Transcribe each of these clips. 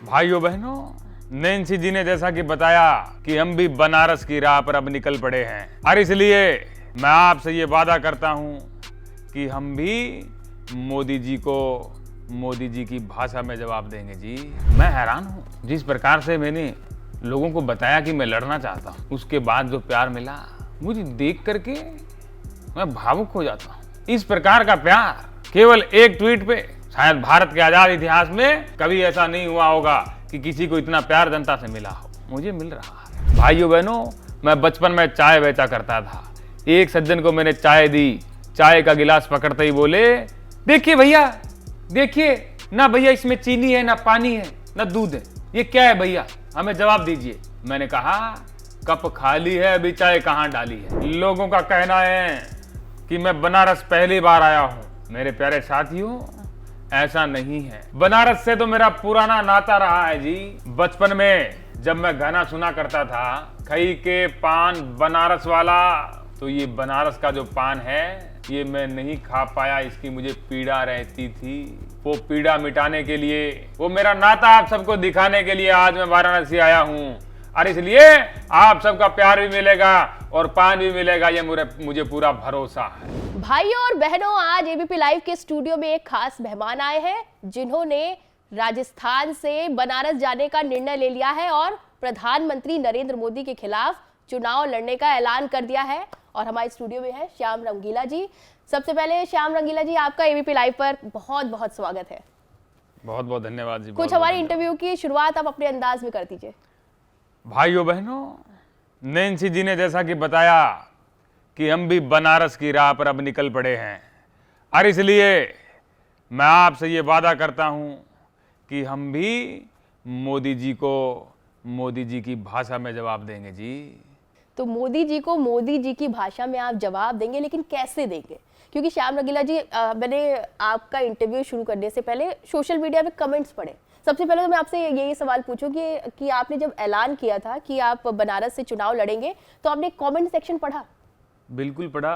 भाइयों बहनों, नैन्सी जी ने जैसा कि बताया कि हम भी बनारस की राह पर अब निकल पड़े हैं और इसलिए मैं आपसे ये वादा करता हूँ कि हम भी मोदी जी को मोदी जी की भाषा में जवाब देंगे जी। मैं हैरान हूँ जिस प्रकार से मैंने लोगों को बताया कि मैं लड़ना चाहता हूँ, उसके बाद जो प्यार मिला मुझे देख करके मैं भावुक हो जाता हूँ। इस प्रकार का प्यार केवल एक ट्वीट पे शायद भारत के आजाद इतिहास में कभी ऐसा नहीं हुआ होगा कि किसी को इतना प्यार जनता से मिला हो। मुझे मिल रहा है। भाइयों बहनों, मैं बचपन में चाय बेचा करता था। एक सज्जन को मैंने चाय दी, चाय का गिलास पकड़ते ही बोले, देखिए भैया, देखिए ना भैया, इसमें चीनी है, ना पानी है, ना दूध है, ये क्या है भैया, हमें जवाब दीजिए। मैंने कहा, कप खाली है, अभी चाय कहाँ डाली है। लोगों का कहना है कि मैं बनारस पहली बार आया हूँ। मेरे प्यारे साथियों, ऐसा नहीं है। बनारस से तो मेरा पुराना नाता रहा है जी। बचपन में जब मैं गाना सुना करता था, खई के पान बनारस वाला, तो ये बनारस का जो पान है ये मैं नहीं खा पाया, इसकी मुझे पीड़ा रहती थी। वो पीड़ा मिटाने के लिए, वो मेरा नाता आप सबको दिखाने के लिए आज मैं वाराणसी आया हूँ और इसलिए आप सबका प्यार भी मिलेगा और पान भी मिलेगा, ये मुझे पूरा भरोसा है। भाइयों और बहनों, आज एबीपी लाइव के स्टूडियो में एक खास मेहमान आए हैं जिन्होंने राजस्थान से बनारस जाने का निर्णय ले लिया है और प्रधानमंत्री नरेंद्र मोदी के खिलाफ चुनाव लड़ने का ऐलान कर दिया है। और हमारे स्टूडियो में है श्याम रंगीला जी। सबसे पहले श्याम रंगीला जी, आपका एबीपी लाइव पर बहुत बहुत स्वागत है। बहुत बहुत धन्यवाद जी। कुछ हमारे इंटरव्यू की शुरुआत आप अपने अंदाज में कर दीजिए। भाइयों बहनों, नैन्सी जी ने जैसा कि बताया कि हम भी बनारस की राह पर अब निकल पड़े हैं और इसलिए मैं आपसे ये वादा करता हूँ कि हम भी मोदी जी को मोदी जी की भाषा में जवाब देंगे जी। तो मोदी जी को मोदी जी की भाषा में आप जवाब देंगे, लेकिन कैसे देंगे? क्योंकि श्याम रंगीला जी, मैंने आपका इंटरव्यू शुरू करने से पहले सोशल मीडिया पे कमेंट्स पढ़े। सबसे पहले तो मैं आपसे यही सवाल पूछूं कि आपने जब ऐलान किया था कि आप बनारस से चुनाव लड़ेंगे, तो आपने कमेंट सेक्शन पढ़ा? बिल्कुल पढ़ा।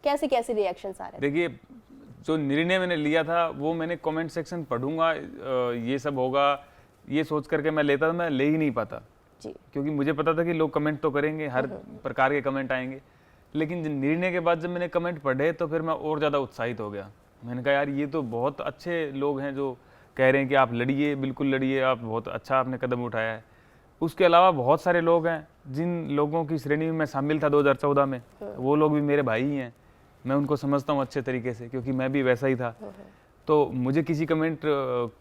कैसे कैसे रिएक्शंस आ रहे थे? देखिए, जो निर्णय मैंने लिया था वो मैंने कमेंट सेक्शन पढ़ूंगा, ये सब होगा, ये सोच करके मैं लेता था, मैं ले ही नहीं पाता जी। क्योंकि मुझे पता था कि लोग कमेंट तो करेंगे, हर प्रकार के कमेंट आएंगे। लेकिन निर्णय के बाद जब मैंने कमेंट पढ़े तो फिर मैं और ज़्यादा उत्साहित हो गया। मैंने कहा, यार ये तो बहुत अच्छे लोग हैं जो कह रहे हैं कि आप लड़िए, बिल्कुल लड़िए, आप बहुत अच्छा आपने कदम उठाया है। उसके अलावा बहुत सारे लोग हैं जिन लोगों की श्रेणी में मैं शामिल था 2014 में, वो लोग भी मेरे भाई ही हैं। मैं उनको समझता हूँ अच्छे तरीके से, क्योंकि मैं भी वैसा ही था। तो मुझे किसी कमेंट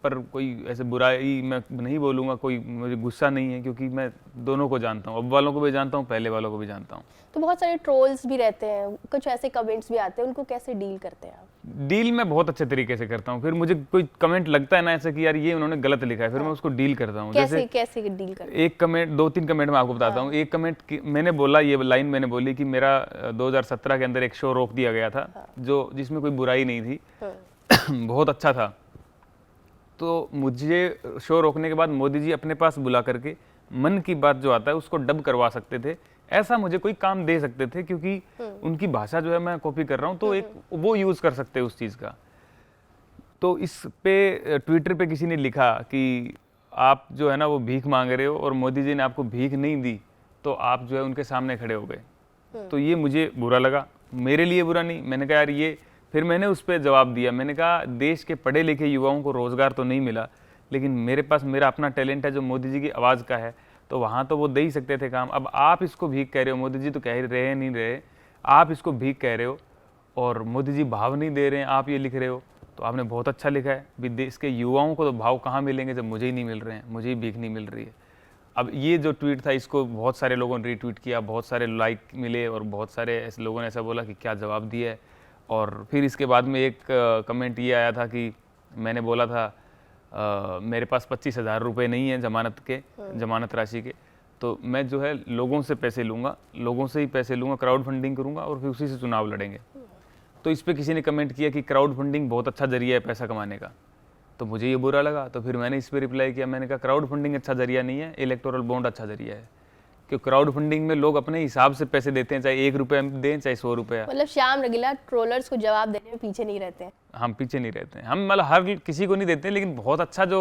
पर कोई ऐसे बुराई मैं नहीं बोलूँगा, कोई मुझे गुस्सा नहीं है, क्योंकि मैं दोनों को जानता हूँ, अब वालों को भी जानता हूँ, पहले वालों को भी जानता हूँ। तो बहुत सारे ट्रोल्स भी रहते हैं, कुछ ऐसे कमेंट्स भी आते हैं, उनको कैसे डील करते हैं आप? डील मैं बहुत अच्छे तरीके से करता हूँ। फिर मुझे कोई कमेंट लगता है ना ऐसे कि यार ये उन्होंने गलत लिखा है, फिर मैं उसको डील करता हूँ। कैसे कैसे डील करते हैं? एक कमेंट, 2-3 कमेंट मैं आपको बताता हूँ। एक कमेंट मैंने बोला, ये लाइन मैंने बोली कि मेरा 2017 के अंदर एक शो रोक दिया गया था, जो जिसमें कोई बुराई नहीं थी, बहुत अच्छा था। तो मुझे शो रोकने के बाद मोदी जी अपने पास बुला करके मन की बात जो आता है उसको डब करवा सकते थे, ऐसा मुझे कोई काम दे सकते थे, क्योंकि उनकी भाषा जो है मैं कॉपी कर रहा हूँ, तो एक वो यूज कर सकते हैं उस चीज का। तो इस पे ट्विटर पे किसी ने लिखा कि आप जो है ना वो भीख मांग रहे हो और मोदी जी ने आपको भीख नहीं दी, तो आप जो है उनके सामने खड़े हो गए। तो ये मुझे बुरा लगा, मेरे लिए बुरा नहीं। मैंने कहा यार ये, फिर मैंने उस पर जवाब दिया। मैंने कहा, देश के पढ़े लिखे युवाओं को रोजगार तो नहीं मिला, लेकिन मेरे पास मेरा अपना टैलेंट है जो मोदी जी की आवाज़ का है, तो वहाँ तो वो दे ही सकते थे काम। अब आप इसको भीख कह रहे हो, मोदी जी तो कह रहे नहीं रहे, आप इसको भीख कह रहे हो और मोदी जी भाव नहीं दे रहे हैं, आप ये लिख रहे हो, तो आपने बहुत अच्छा लिखा है। देश के युवाओं को तो भाव कहाँ मिलेंगे जब मुझे ही नहीं मिल रहे हैं, मुझे ही भीख नहीं मिल रही है। अब ये जो ट्वीट था, इसको बहुत सारे लोगों ने रीट्वीट किया, बहुत सारे लाइक मिले और बहुत सारे ऐसे लोगों ने ऐसा बोला कि क्या जवाब दिया है। और फिर इसके बाद में एक कमेंट ये आया था कि मैंने बोला था मेरे पास 25,000 रुपये नहीं है जमानत राशि के, तो मैं जो है लोगों से पैसे लूँगा, लोगों से ही पैसे लूँगा, क्राउड फंडिंग करूँगा और फिर उसी से चुनाव लड़ेंगे। तो इस पर किसी ने कमेंट किया कि क्राउड फंडिंग बहुत अच्छा जरिया है पैसा कमाने का, तो मुझे ये बुरा लगा। तो फिर मैंने इस पर रिप्लाई किया, मैंने कहा क्राउड फंडिंग अच्छा जरिया नहीं है, इलेक्टोरल बॉन्ड अच्छा जरिया है। कि क्राउड फंडिंग में लोग अपने हिसाब से पैसे देते हैं, चाहे 1 रुपया दें चाहे 100 रुपया। मतलब श्याम रंगीला ट्रोलर्स को जवाब देने में पीछे नहीं रहते हैं। हम पीछे नहीं रहते हैं, हम मतलब हर किसी को नहीं देते, लेकिन बहुत अच्छा जो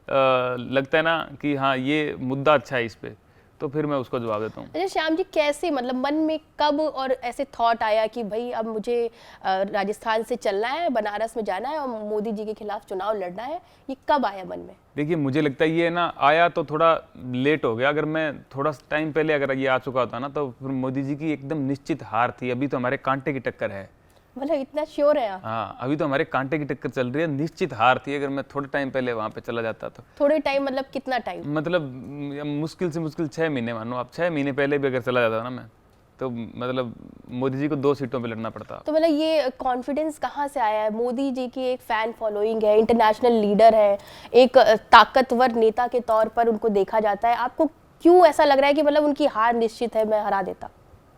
लगता है ना कि हाँ ये मुद्दा अच्छा है इस पे, तो फिर मैं उसको जवाब देता हूँ। अच्छा श्याम जी, कैसे मतलब मन में कब और ऐसे थॉट आया कि भाई अब मुझे राजस्थान से चलना है, बनारस में जाना है और मोदी जी के खिलाफ चुनाव लड़ना है, ये कब आया मन में? देखिए मुझे लगता है ये ना आया तो थोड़ा लेट हो गया। अगर मैं थोड़ा टाइम पहले अगर ये आ चुका होता ना तो फिर मोदी जी की एकदम निश्चित हार थी। अभी तो हमारे कांटे की टक्कर है। मतलब इतना श्योर है आप? हाँ, अभी तो हमारे कांटे की टक्कर चल रही है, निश्चित हार थी। अगर मैं थोड़े टाइम पहले वहां पे चला जाता तो थोड़े टाइम मतलब कितना टाइम? मतलब मुश्किल से मुश्किल 6 महीने मानो आप, 6 महीने पहले भी अगर चला जाता ना मैं, तो मतलब मोदी जी को 2 सीटों पे लड़ना पड़ता। तो मतलब ये कॉन्फिडेंस कहाँ से आया है? मोदी जी की एक फैन फॉलोइंग है, इंटरनेशनल लीडर है, एक ताकतवर नेता के तौर पर उनको देखा जाता है। आपको क्यों ऐसा लग रहा है कि मतलब उनकी हार निश्चित है, मैं हरा देता?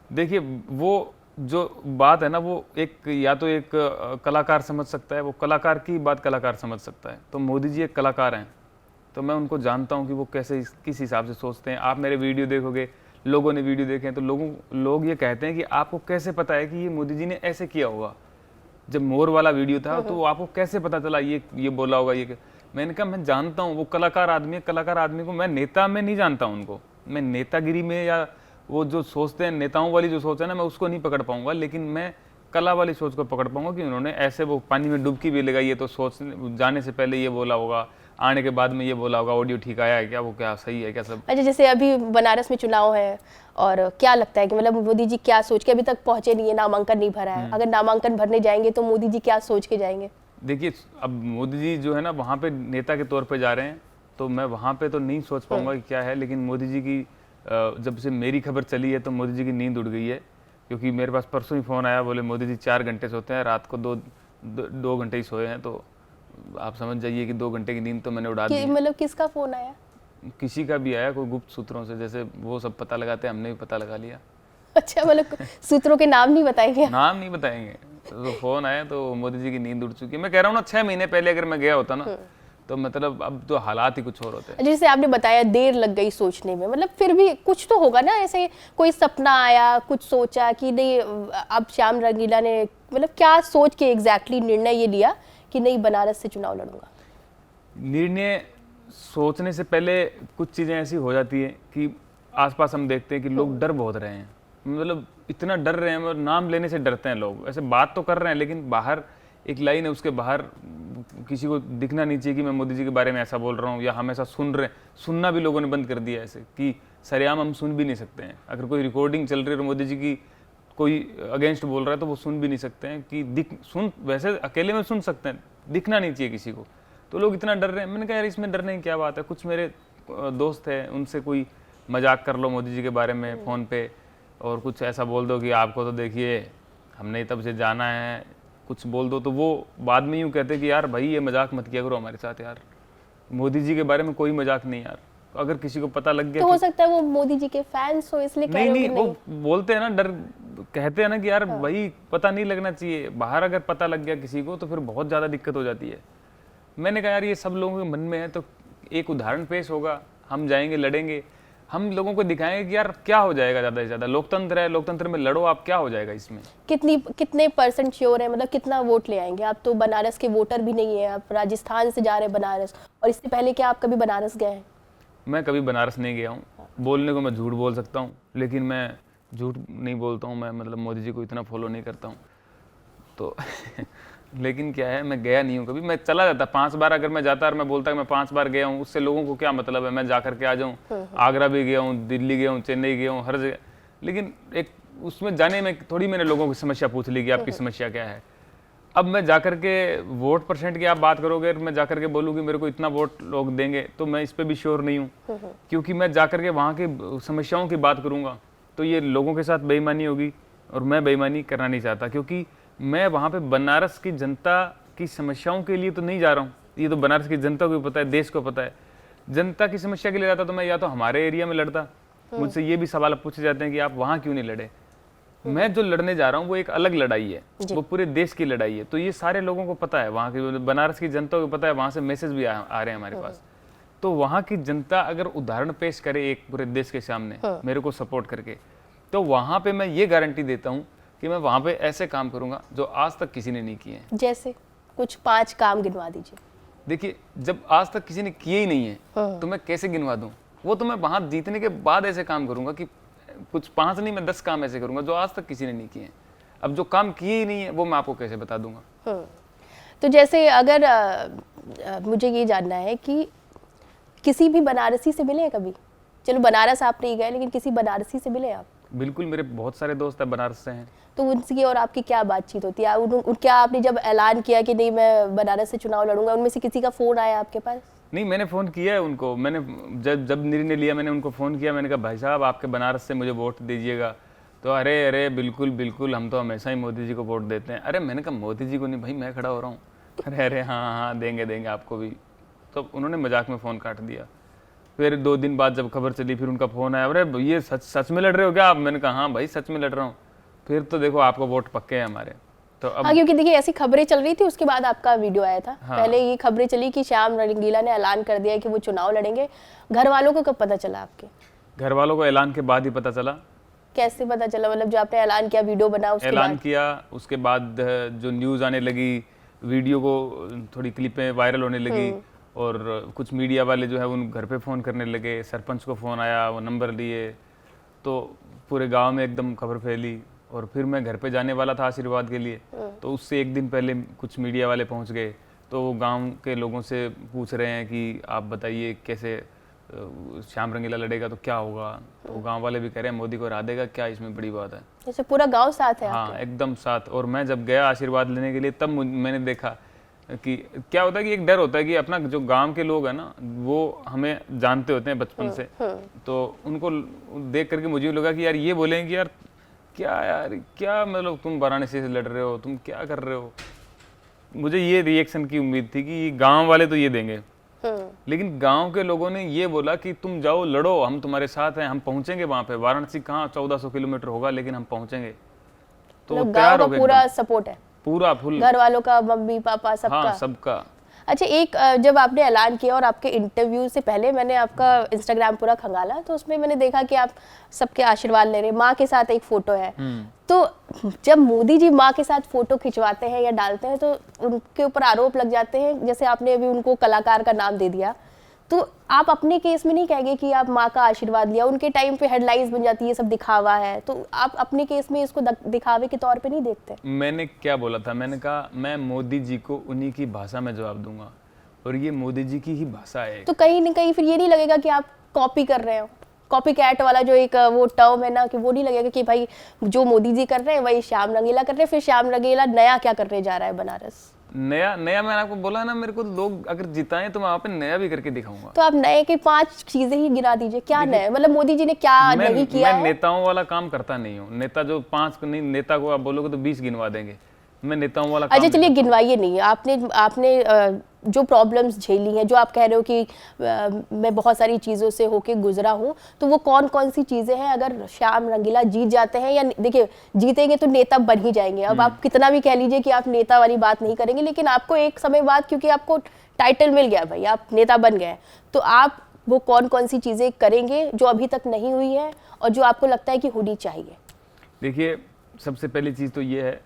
देखिए वो जो बात है ना, वो एक या तो एक कलाकार समझ सकता है, वो कलाकार की बात कलाकार समझ सकता है। तो मोदी जी एक कलाकार हैं, तो मैं उनको जानता हूँ कि वो कैसे किस हिसाब से सोचते हैं। आप मेरे वीडियो देखोगे, लोगों ने वीडियो देखे हैं, तो लोग ये कहते हैं कि आपको कैसे पता है कि ये मोदी जी ने ऐसे किया होगा। जब मोर वाला वीडियो था तो आपको कैसे पता चला ये बोला होगा ये? मैंने कहा मैं जानता हूँ, वो कलाकार आदमी है। कलाकार आदमी को मैं नेता में नहीं जानता उनको, मैं नेतागिरी में या वो जो सोचते हैं नेताओं वाली जो सोच है ना, मैं उसको नहीं पकड़ पाऊंगा। लेकिन मैं कला वाली सोच को पकड़ पाऊंगा कि उन्होंने ऐसे वो पानी में डुबकी भी लगाई है तो सोच जाने से पहले ये बोला होगा, आने के बाद में ये बोला होगा, ऑडियो ठीक आया है क्या, वो क्या सही है क्या सब। अच्छा, जैसे अभी बनारस में चुनाव है और क्या लगता है कि मतलब मोदी जी क्या सोच के अभी तक पहुंचे नहीं है, नामांकन नहीं भरा है, अगर नामांकन भरने जाएंगे तो मोदी जी क्या सोच के जाएंगे? देखिए अब मोदी जी जो है ना वहाँ पे नेता के तौर पे जा रहे हैं, तो मैं वहाँ पे तो नहीं सोच पाऊंगा कि क्या है। लेकिन मोदी जी की जब से मेरी खबर चली है तो मोदी जी की नींद उड़ गई है, क्योंकि मेरे पास परसों ही फ़ोन आया, बोले मोदी जी 4 घंटे सोते हैं, रात को 2 घंटे ही सोए हैं। तो आप समझ जाइए कि 2 घंटे की नींद तो मैंने उड़ा दी। मतलब किसका फोन आया? किसी का भी आया, कोई गुप्त सूत्रों से, जैसे वो सब पता लगाते हैं, हमने भी पता लगा लिया। अच्छा, मतलब सूत्रों के नाम नहीं बताएंगे? नाम नहीं बताएंगे। तो फोन आया तो मोदी जी की नींद उड़ चुकी है। मैं कह रहा हूँ ना 6 महीने पहले अगर मैं गया होता ना तो मतलब अब तो हालात ही कुछ और होते हैं। जैसे आपने बताया देर लग गई सोचने में, मतलब फिर भी कुछ तो होगा ना, ऐसे कोई सपना आया, कुछ सोचा कि नहीं अब श्याम रंगीला ने मतलब क्या सोच के एग्जैक्टली निर्णय ये लिया कि नहीं बनारस से चुनाव लड़ूंगा? निर्णय सोचने से पहले कुछ चीज़ें ऐसी हो जाती हैं कि आसपास हम देखते हैं कि लोग डर बहुत रहे हैं, मतलब इतना डर रहे हैं और नाम लेने से डरते हैं लोग। ऐसे बात तो कर रहे हैं लेकिन बाहर एक लाइन है, उसके बाहर किसी को दिखना नहीं चाहिए कि मैं मोदी जी के बारे में ऐसा बोल रहा हूँ, या हमेशा सुनना भी लोगों ने बंद कर दिया ऐसे कि सरेआम हम सुन भी नहीं सकते हैं। अगर कोई रिकॉर्डिंग चल रही है और मोदी जी की कोई अगेंस्ट बोल रहा है तो वो सुन भी नहीं सकते हैं कि वैसे अकेले में सुन सकते हैं, दिखना नहीं चाहिए किसी को। तो लोग इतना डर रहे हैं। मैंने कहा यार इसमें डरने की क्या बात है। कुछ मेरे दोस्त हैं, उनसे कोई मजाक कर लो मोदी जी के बारे में फ़ोन पे और कुछ ऐसा बोल दो कि आपको तो देखिए हमने तब से जाना है, कुछ बोल दो तो वो बाद में यूँ कहते कि यार भाई ये मजाक मत किया करो हमारे साथ यार, मोदी जी के बारे में कोई मजाक नहीं यार। अगर किसी को पता लग गया तो हो सकता है वो मोदी जी के फैंस हो इसलिए कह रहे हो कि नहीं, वो बोलते हैं ना, डर कहते हैं ना कि यार भाई पता नहीं लगना चाहिए। बाहर अगर पता लग गया किसी को तो फिर बहुत ज़्यादा दिक्कत हो जाती है। मैंने कहा यार ये सब लोगों के मन में है तो एक उदाहरण पेश होगा, हम जाएंगे लड़ेंगे, हम लोगों को दिखाएंगे कि यार क्या हो जाएगा, ज़्यादा से ज़्यादा लोकतंत्र है, लोकतंत्र में लड़ो आप, क्या हो जाएगा इसमें। कितने % श्योर है, मतलब कितना वोट ले आएंगे आप? तो बनारस के वोटर भी नहीं है, आप राजस्थान से जा रहे हैं बनारस, और इससे पहले क्या आप कभी बनारस गए हैं? मैं कभी बनारस नहीं गया हूँ। बोलने को मैं झूठ बोल सकता हूँ लेकिन मैं झूठ नहीं बोलता हूँ। मैं मतलब मोदी जी को इतना फॉलो नहीं करता हूँ तो लेकिन क्या है, मैं गया नहीं हूँ कभी। मैं चला जाता 5 बार, अगर मैं जाता और मैं बोलता कि मैं 5 बार गया हूँ, उससे लोगों को क्या मतलब है। मैं जा करके आ जाऊँ, आगरा भी गया हूँ, दिल्ली गया हूँ, चेन्नई गया हूँ, हर जगह। लेकिन एक उसमें जाने में थोड़ी मैंने लोगों की समस्या पूछ ली कि आपकी समस्या क्या है। अब मैं जाकर के वोट % की आप बात करोगे, मैं जाकर के बोलूँ कि मेरे को इतना वोट लोग देंगे, तो मैं इस पर भी श्योर नहीं हूँ, क्योंकि मैं जाकर के वहाँ की समस्याओं की बात करूँगा तो ये लोगों के साथ बेईमानी होगी और मैं बेईमानी करना नहीं चाहता। क्योंकि मैं वहाँ पे बनारस की जनता की समस्याओं के लिए तो नहीं जा रहा हूँ, ये तो बनारस की जनता को भी पता है, देश को पता है। जनता की समस्या के लिए जाता तो मैं या तो हमारे एरिया में लड़ता। मुझसे ये भी सवाल पूछे जाते हैं कि आप वहाँ क्यों नहीं लड़े। मैं जो लड़ने जा रहा हूँ वो एक अलग लड़ाई है, वो पूरे देश की लड़ाई है। तो ये सारे लोगों को पता है, वहाँ की बनारस की जनता को पता है, वहाँ से मैसेज भी आ रहे हैं हमारे पास। तो वहाँ की जनता अगर उदाहरण पेश करे एक पूरे देश के सामने मेरे को सपोर्ट करके, तो वहाँ पे मैं ये गारंटी देता हूँ कि मैं वहाँ पे ऐसे काम करूँगा जो आज तक किसी ने नहीं किए हैं। जैसे कुछ 5 काम गिनवा दीजिए। देखिए, जब आज तक किसी ने किए ही नहीं है तो मैं कैसे गिनवा दूं? वो तो मैं वहां जीतने के बाद ऐसे काम करूंगा कि कुछ 5 नहीं, मैं 10 काम ऐसे करूंगा जो आज तक किसी ने नहीं किए हैं। अब जो काम किए ही नहीं है वो मैं आपको कैसे बता दूंगा? तो जैसे अगर मुझे ये जानना है कि किसी भी बनारसी से मिले हैं कभी? चलो बनारस आप नहीं गए, लेकिन किसी बनारसी से मिले आप? बिल्कुल, मेरे बहुत सारे दोस्त हैं बनारस से हैं। तो उनकी और आपकी क्या बातचीत होती है? क्या आपने जब ऐलान किया कि नहीं मैं बनारस से चुनाव लड़ूंगा, उनमें से किसी का फोन आया आपके पास? नहीं, मैंने फ़ोन किया है उनको। मैंने जब निर्णय लिया, मैंने उनको फ़ोन किया। मैंने कहा भाई साहब आपके बनारस से मुझे वोट दीजिएगा। तो अरे बिल्कुल बिल्कुल, हम तो हमेशा ही मोदी जी को वोट देते हैं। अरे मैंने कहा मोदी जी को नहीं भाई, मैं खड़ा हो रहा हूँ। अरे हाँ देंगे आपको भी। तो उन्होंने मजाक में फ़ोन काट दिया। फिर 2 दिन बाद जब खबर चली, फिर उनका फ़ोन आया, अरे ये सच में लड़ रहे हो क्या आप? मैंने कहा हाँ भाई सच में लड़ रहा हूँ। फिर तो देखो आपको वोट पक्के हैं हमारे। तो अब हाँ, क्योंकि देखिए ऐसी खबरें चल रही थी, उसके बाद आपका वीडियो आया था। हाँ। पहले ये खबरें चली कि श्याम रंगीला ने ऐलान कर दिया कि वो चुनाव लड़ेंगे। घर वालों को कब पता चला आपके? घर वालों को ऐलान के बाद ही पता चला। कैसे पता चला? मतलब जो आपने ऐलान किया, वीडियो बना, उसके ऐलान बाद? किया, उसके बाद जो न्यूज़ आने लगी, वीडियो को थोड़ी क्लिपें वायरल होने लगी और कुछ मीडिया वाले जो है उन घर पे फ़ोन करने लगे। सरपंच को फ़ोन आया, वो नंबर लिए, तो पूरे गांव में एकदम खबर फैली। और फिर मैं घर पे जाने वाला था आशीर्वाद के लिए, तो उससे 1 दिन पहले कुछ मीडिया वाले पहुंच गए। तो वो गांव के लोगों से पूछ रहे हैं कि आप बताइए कैसे श्याम रंगीला लड़ेगा तो क्या होगा? तो गांव वाले भी कह रहे हैं मोदी को हरा देगा, क्या इसमें बड़ी बात है? जैसे पूरा गांव साथ है हाँ आपके? एकदम साथ। और मैं जब गया आशीर्वाद लेने के लिए, तब मैंने देखा कि क्या होता है कि एक डर होता है कि अपना जो गांव के लोग हैं ना, वो हमें जानते होते हैं बचपन से। तो उनको देख करके मुझे लगा कि यार ये बोलेंगे कि यार क्या मतलब तुम वाराणसी से लड़ रहे हो, तुम क्या कर रहे हो? मुझे ये रिएक्शन की उम्मीद थी कि गांव वाले तो ये देंगे, लेकिन गांव के लोगों ने ये बोला कि तुम जाओ लड़ो, हम तुम्हारे साथ हैं, हम पहुंचेंगे वहां पे। वाराणसी कहाँ 1400 किलोमीटर होगा, लेकिन हम पहुंचेंगे। तो मतलब तैयार गांव हो का गए पूरा एकदम। सपोर्ट है, पूरा फुल। घर वालों का, मम्मी पापा सबका? हाँ सबका। अच्छा, एक जब आपने ऐलान किया और आपके इंटरव्यू से पहले मैंने आपका इंस्टाग्राम पूरा खंगाला, तो उसमें मैंने देखा कि आप सबके आशीर्वाद ले रहे, माँ के साथ एक फोटो है। तो जब मोदी जी माँ के साथ फोटो खिंचवाते हैं या डालते हैं तो उनके ऊपर आरोप लग जाते हैं, जैसे आपने अभी उनको कलाकार का नाम दे दिया। तो आप अपने केस में नहीं कहेंगे कि आप माँ का आशीर्वाद लिया? उनके टाइम पे हेडलाइंस बन जाती है, सब दिखावा है, तो आप अपने केस में इसको दिखावे के तौर पे नहीं देखते? मैंने क्या बोला था? मैंने कहा मैं मोदी जी को उन्हीं की भाषा में जवाब दूंगा, और ये मोदी जी की ही भाषा है। तो कहीं न कहीं फिर ये नहीं लगेगा कि आप कॉपी कर रहे हो? कॉपी कैट वाला जो एक वो टर्म है ना, कि वो नहीं लगेगा कि भाई जो मोदी जी कर रहे हैं वही श्याम रंगीला कर रहे हैं, फिर श्याम रंगीला नया क्या करने जा रहा है बनारस? नया मैंने आपको बोला ना, मेरे को लोग अगर जिताएं तो मैं वहाँ पे नया भी करके दिखाऊंगा। तो आप नए के 5 चीजें ही गिरा दीजिए, क्या नए? मतलब मोदी जी ने क्या नहीं किया मैं है? नेताओं वाला काम करता नहीं हूँ। नेता जो 5 नहीं, नेता को आप बोलोगे तो 20 गिनवा देंगे। मैं नेताओं वाला काम अच्छा चलिए गिनवाइए नहीं। आपने जो प्रॉब्लम्स झेली हैं, जो आप कह रहे हो कि मैं बहुत सारी चीज़ों से होके गुजरा हूँ, तो वो कौन कौन सी चीज़ें हैं? अगर श्याम रंगीला जीत जाते हैं, या देखिए जीतेंगे तो नेता बन ही जाएंगे। अब आप कितना भी कह लीजिए कि आप नेता वाली बात नहीं करेंगे, लेकिन आपको एक समय बाद, क्योंकि आपको टाइटल मिल गया भाई, आप नेता बन गए, तो आप वो कौन कौन सी चीज़ें करेंगे जो अभी तक नहीं हुई है और जो आपको लगता है कि होनी चाहिए? देखिए, सबसे पहली चीज़ तो ये है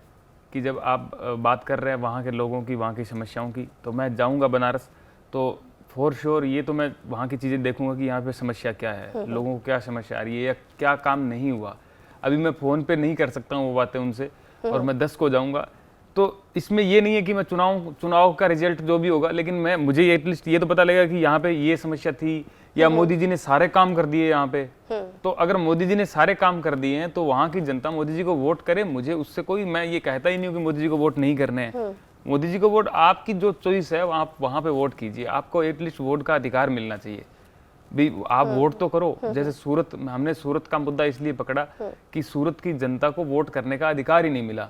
कि जब आप बात कर रहे हैं वहाँ के लोगों की, वहाँ की समस्याओं की, तो मैं जाऊँगा बनारस तो फॉर श्योर ये तो मैं वहाँ की चीज़ें देखूंगा कि यहाँ पे समस्या क्या है, लोगों को क्या समस्या आ रही है या क्या काम नहीं हुआ। अभी मैं फ़ोन पे नहीं कर सकता हूँ वो बातें उनसे, और मैं 10 को जाऊँगा। तो इसमें ये नहीं है कि मैं चुनाव का रिजल्ट जो भी होगा, लेकिन मुझे एटलीस्ट ये तो पता लगेगा कि यहाँ पे ये समस्या थी, या मोदी जी ने सारे काम कर दिए यहाँ पे। तो अगर मोदी जी ने सारे काम कर दिए हैं तो वहाँ की जनता मोदी जी को वोट करे। मुझे उससे कोई, मैं ये कहता ही नहीं हूँ कि मोदी जी को वोट नहीं करने हैं। मोदी जी को वोट, आपकी जो चॉइस है आप वहाँ पे वोट कीजिए। आपको एटलीस्ट वोट का अधिकार मिलना चाहिए भी, आप वोट तो करो। जैसे सूरत, हमने सूरत का मुद्दा इसलिए पकड़ा कि सूरत की जनता को वोट करने का अधिकार ही नहीं मिला,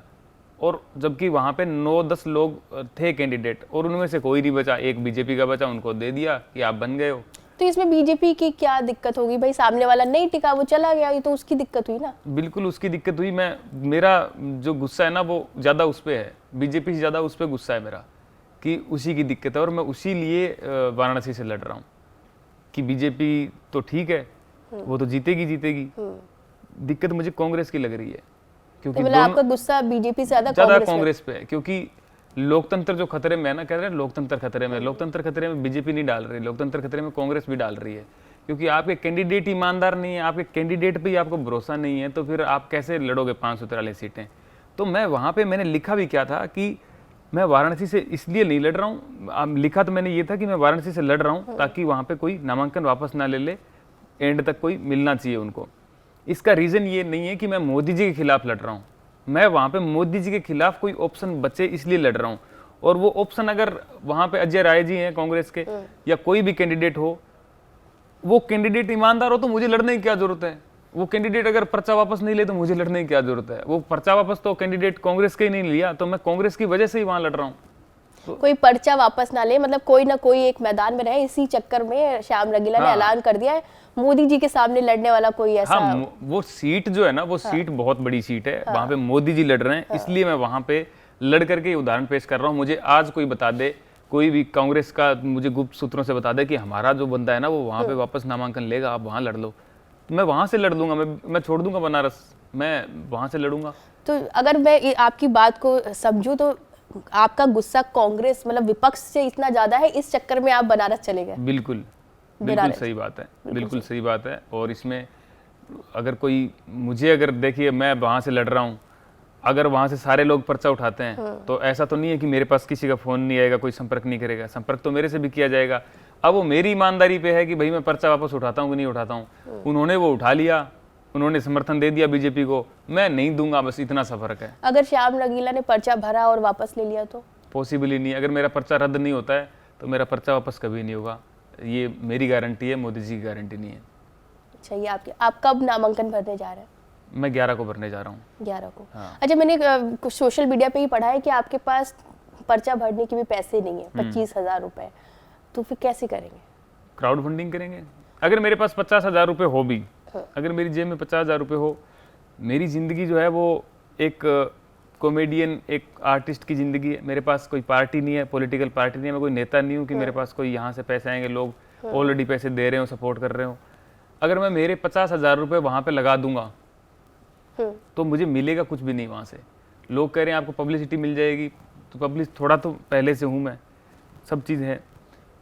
और जबकि वहाँ पे 9-10 लोग थे कैंडिडेट, और उनमें से कोई नहीं बचा। एक बीजेपी का बचा, उनको दे दिया कि आप बन गए हो। तो इसमें बीजेपी की क्या दिक्कत होगी भाई? सामने वाला नहीं टिका, वो चला गया, ये तो उसकी दिक्कत हुई ना। बिल्कुल उसकी दिक्कत हुई। मेरा जो गुस्सा है ना वो ज्यादा उस पे है, बीजेपी से ज्यादा उस पे गुस्सा है मेरा, कि उसी की दिक्कत है। और मैं उसी लिए वाराणसी से लड़ रहा हूँ कि बीजेपी तो ठीक है, वो तो जीतेगी। दिक्कत मुझे कांग्रेस की लग रही है, क्योंकि तो मतलब आपका गुस्सा बीजेपी से ज्यादा कांग्रेस पे है। क्योंकि लोकतंत्र जो खतरे में है ना, कह रहे हैं लोकतंत्र खतरे में, लोकतंत्र खतरे में बीजेपी नहीं डाल रही, लोकतंत्र खतरे में कांग्रेस भी डाल रही है, क्योंकि आपके कैंडिडेट ईमानदार नहीं है, आपके कैंडिडेट पे ही आपको भरोसा नहीं है, तो फिर आप कैसे लड़ोगे 543 सीटें। तो मैं वहाँ पे मैंने लिखा भी क्या था कि मैं वाराणसी से इसलिए नहीं लड़ रहा हूँ, लिखा तो मैंने ये था कि मैं वाराणसी से लड़ रहा हूँ ताकि वहाँ पे कोई नामांकन वापस ना ले ले, एंड तक कोई मिलना चाहिए उनको। इसका रीज़न ये नहीं है कि मैं मोदी जी के खिलाफ लड़ रहा हूँ, मैं वहाँ पे मोदी जी के खिलाफ कोई ऑप्शन बचे इसलिए लड़ रहा हूँ। और वो ऑप्शन अगर वहाँ पे अजय राय जी हैं कांग्रेस के, या कोई भी कैंडिडेट हो, वो कैंडिडेट ईमानदार हो तो मुझे लड़ने की क्या जरूरत है। वो कैंडिडेट अगर पर्चा वापस नहीं ले तो मुझे लड़ने की क्या जरूरत है। वो पर्चा वापस तो कैंडिडेट कांग्रेस के ही नहीं लिया, तो मैं कांग्रेस की वजह से ही वहाँ लड़ रहा हूँ। कोई पर्चा वापस ना ले, मतलब कोई ना कोई एक मैदान में रहे, इसी चक्कर में श्याम रंगीला ने ऐलान कर दिया है मोदी जी के सामने लड़ने वाला कोई ऐसा। वो सीट जो है ना, वो सीट बहुत बड़ी सीट है, वहां पे मोदी जी लड़ रहे हैं, इसलिए मैं वहां पे लड़ करके उदाहरण पेश कर रहा हूँ। मुझे आज कोई बता दे, कोई भी कांग्रेस का मुझे गुप्त सूत्रों से बता दे कि हमारा जो बंदा है ना वो वहां पे वापस नामांकन लेगा, आप वहां लड़ लो, तो मैं वहां से लड़ लूंगा, मैं छोड़ दूंगा बनारस, मैं वहां से लड़ूंगा। तो अगर मैं आपकी बात को समझूं तो आपका गुस्सा कांग्रेस मतलब विपक्ष से इतना ज्यादा है, इस चक्कर में आप बनारस चले गए। बिल्कुल सही बात है, बिल्कुल सही बात है। और इसमें अगर कोई मुझे, अगर देखिए मैं वहां से लड़ रहा हूँ, अगर वहां से सारे लोग पर्चा उठाते हैं तो ऐसा तो नहीं है कि मेरे पास किसी का फोन नहीं आएगा, कोई संपर्क नहीं करेगा, संपर्क तो मेरे से भी किया जाएगा। अब वो मेरी ईमानदारी पे है कि भाई मैं पर्चा वापस उठाता हूँ कि नहीं उठाता हूँ। उन्होंने वो उठा लिया, उन्होंने समर्थन दे दिया बीजेपी को, मैं नहीं दूंगा, बस इतना सा फर्क है। अगर श्याम रंगीला ने पर्चा भरा और वापस ले लिया तो पॉसिबल ही नहीं। अगर मेरा पर्चा रद्द नहीं होता है तो मेरा पर्चा वापस कभी नहीं होगा, ये मेरी गारंटी है, मोदी जी की गारंटी नहीं है। अच्छा, ये आप कब नामांकन भरने जा रहे हैं? मैं 11 को भरने जा रहा हूँ। 11 को। हाँ। अच्छा, मैंने कुछ सोशल मीडिया पे ही पढ़ा है कि आपके पास पर्चा भरने के भी पैसे नहीं है, 25,000 रुपए, तो फिर कैसे करेंगे? क्राउड फंडिंग करेंगे। अगर मेरे पास 50,000 रुपये हो भी, अगर मेरी जेब में 50,000 रुपये हो, मेरी ज़िंदगी जो है वो एक कॉमेडियन, एक आर्टिस्ट की ज़िंदगी है। मेरे पास कोई पार्टी नहीं है, पॉलिटिकल पार्टी नहीं है, मैं कोई नेता नहीं हूँ कि मेरे पास कोई यहाँ से पैसे आएंगे, लोग ऑलरेडी पैसे दे रहे हो, सपोर्ट कर रहे हो। अगर मैं मेरे 50,000 रुपये वहाँ पे लगा दूंगा तो मुझे मिलेगा कुछ भी नहीं वहाँ से। लोग कह रहे हैं आपको पब्लिसिटी मिल जाएगी, तो पब्लिक थोड़ा तो पहले से हूँ मैं, सब चीज़ है।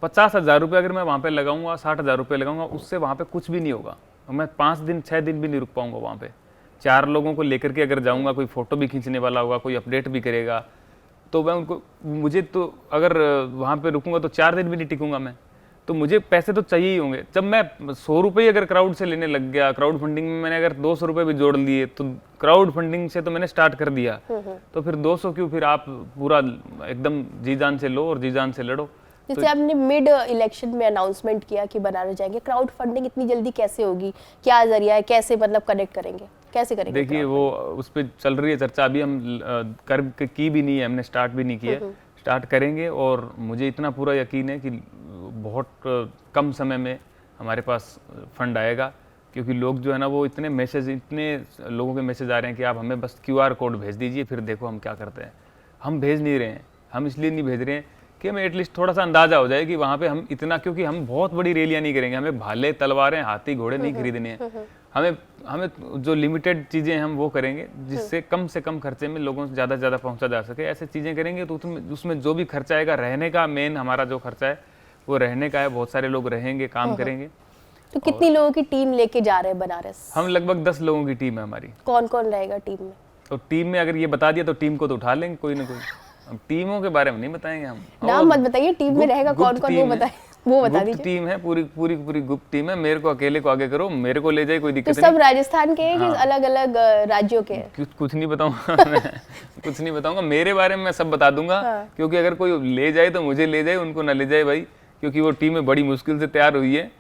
50,000 रुपये अगर मैं वहाँ पे लगाऊंगा, 60,000 रुपये लगाऊंगा, उससे वहाँ पे कुछ भी नहीं होगा। मैं 5 दिन 6 दिन भी नहीं रुक पाऊंगा वहाँ पे। 4 लोगों को लेकर के अगर जाऊंगा, कोई फोटो भी खींचने वाला होगा, कोई अपडेट भी करेगा, तो मैं उनको, मुझे तो अगर वहाँ पे रुकूंगा तो 4 दिन भी नहीं टिकूंगा मैं, तो मुझे पैसे तो चाहिए ही होंगे। जब मैं 100 रुपये अगर क्राउड से लेने लग गया, क्राउड फंडिंग में मैंने अगर 200 रुपये भी जोड़ लिए, तो क्राउड फंडिंग से तो मैंने स्टार्ट कर दिया, तो फिर 200 क्यों, फिर आप पूरा एकदम जी जान से लो और जी जान से लड़ो। जैसे आपने मिड इलेक्शन में अनाउंसमेंट किया कि बनारस जाएंगे, क्राउड फंडिंग इतनी जल्दी कैसे होगी, क्या जरिया है, कैसे मतलब कनेक्ट करेंगे, कैसे करेंगे? देखिए वो उस पर चल रही है चर्चा, अभी हम की भी नहीं है, हमने स्टार्ट भी नहीं किया, स्टार्ट करेंगे। और मुझे इतना पूरा यकीन है कि बहुत कम समय में हमारे पास फंड आएगा, क्योंकि लोग जो है ना वो इतने लोगों के मैसेज आ रहे हैं कि आप हमें बस QR कोड भेज दीजिए, फिर देखो हम क्या करते हैं। हम भेज नहीं रहे हैं, हम इसलिए नहीं भेज रहे हैं कि हमें एटलीस्ट थोड़ा सा अंदाजा हो जाए कि वहाँ पे हम इतना, क्योंकि हम बहुत बड़ी रैलियाँ नहीं करेंगे, हमें भाले तलवारें हाथी घोड़े नहीं खरीदने हैं, हमें जो लिमिटेड चीज़ें हम वो करेंगे जिससे कम से कम खर्चे में लोगों से ज़्यादा पहुँचा जा सके। ऐसे चीज़ें करेंगे तो उसमें जो भी खर्चा आएगा, रहने का मेन हमारा जो खर्चा है वो रहने का है, बहुत सारे लोग रहेंगे, काम करेंगे। तो कितनी लोगों की टीम लेके जा रहे हैं बनारस? हम लगभग 10 लोगों की टीम है हमारी। कौन कौन रहेगा टीम में? तो टीम में अगर ये बता दिया तो टीम को तो उठा लेंगे कोई ना कोई, हम टीमों के बारे में नहीं बताएंगे हम। नाम मत बताइए, टीम में रहेगा कौन कौन, वो बता दीजिए। टीम है, पूरी गुप्त टीम है। मेरे को अकेले को आगे करो, मेरे को ले जाए, कोई दिक्कत नहीं। तो सब राजस्थान के हैं कि अलग अलग राज्यों के? कुछ नहीं बताऊंगा कुछ नहीं बताऊंगा, मेरे बारे में मैं सब बता दूंगा। क्योंकि अगर कोई ले जाए तो मुझे ले जाए, उनको ना ले जाए भाई, क्योंकि वो टीम बड़ी मुश्किल से तैयार हुई है।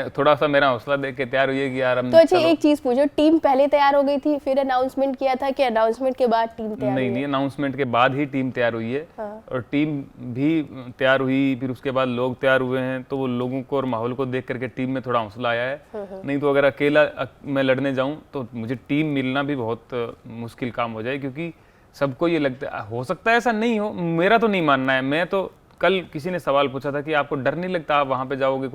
थोड़ा सा मेरा हौसला देख के तैयार हुई है कि यार हम। तो अच्छा, एक चीज पूछो, टीम पहले तैयार हो गई थी फिर अनाउंसमेंट किया था कि अनाउंसमेंट के बाद टीम तैयार? नहीं, अनाउंसमेंट के बाद ही टीम तैयार हुई है। और टीम भी तैयार हुई, फिर उसके बाद लोग तैयार हुए हैं, तो वो लोगों को और माहौल को देख करके टीम में थोड़ा हौसला आया है। नहीं तो अगर अकेला मैं लड़ने जाऊं तो मुझे टीम मिलना भी बहुत मुश्किल काम हो जाए, क्योंकि सबको ये लगता है, हो सकता है ऐसा नहीं हो, मेरा तो नहीं मानना है। मैं तो, कल किसी ने सवाल पूछा था कि आपको डर नहीं लगता, आप वहां पे जाओगे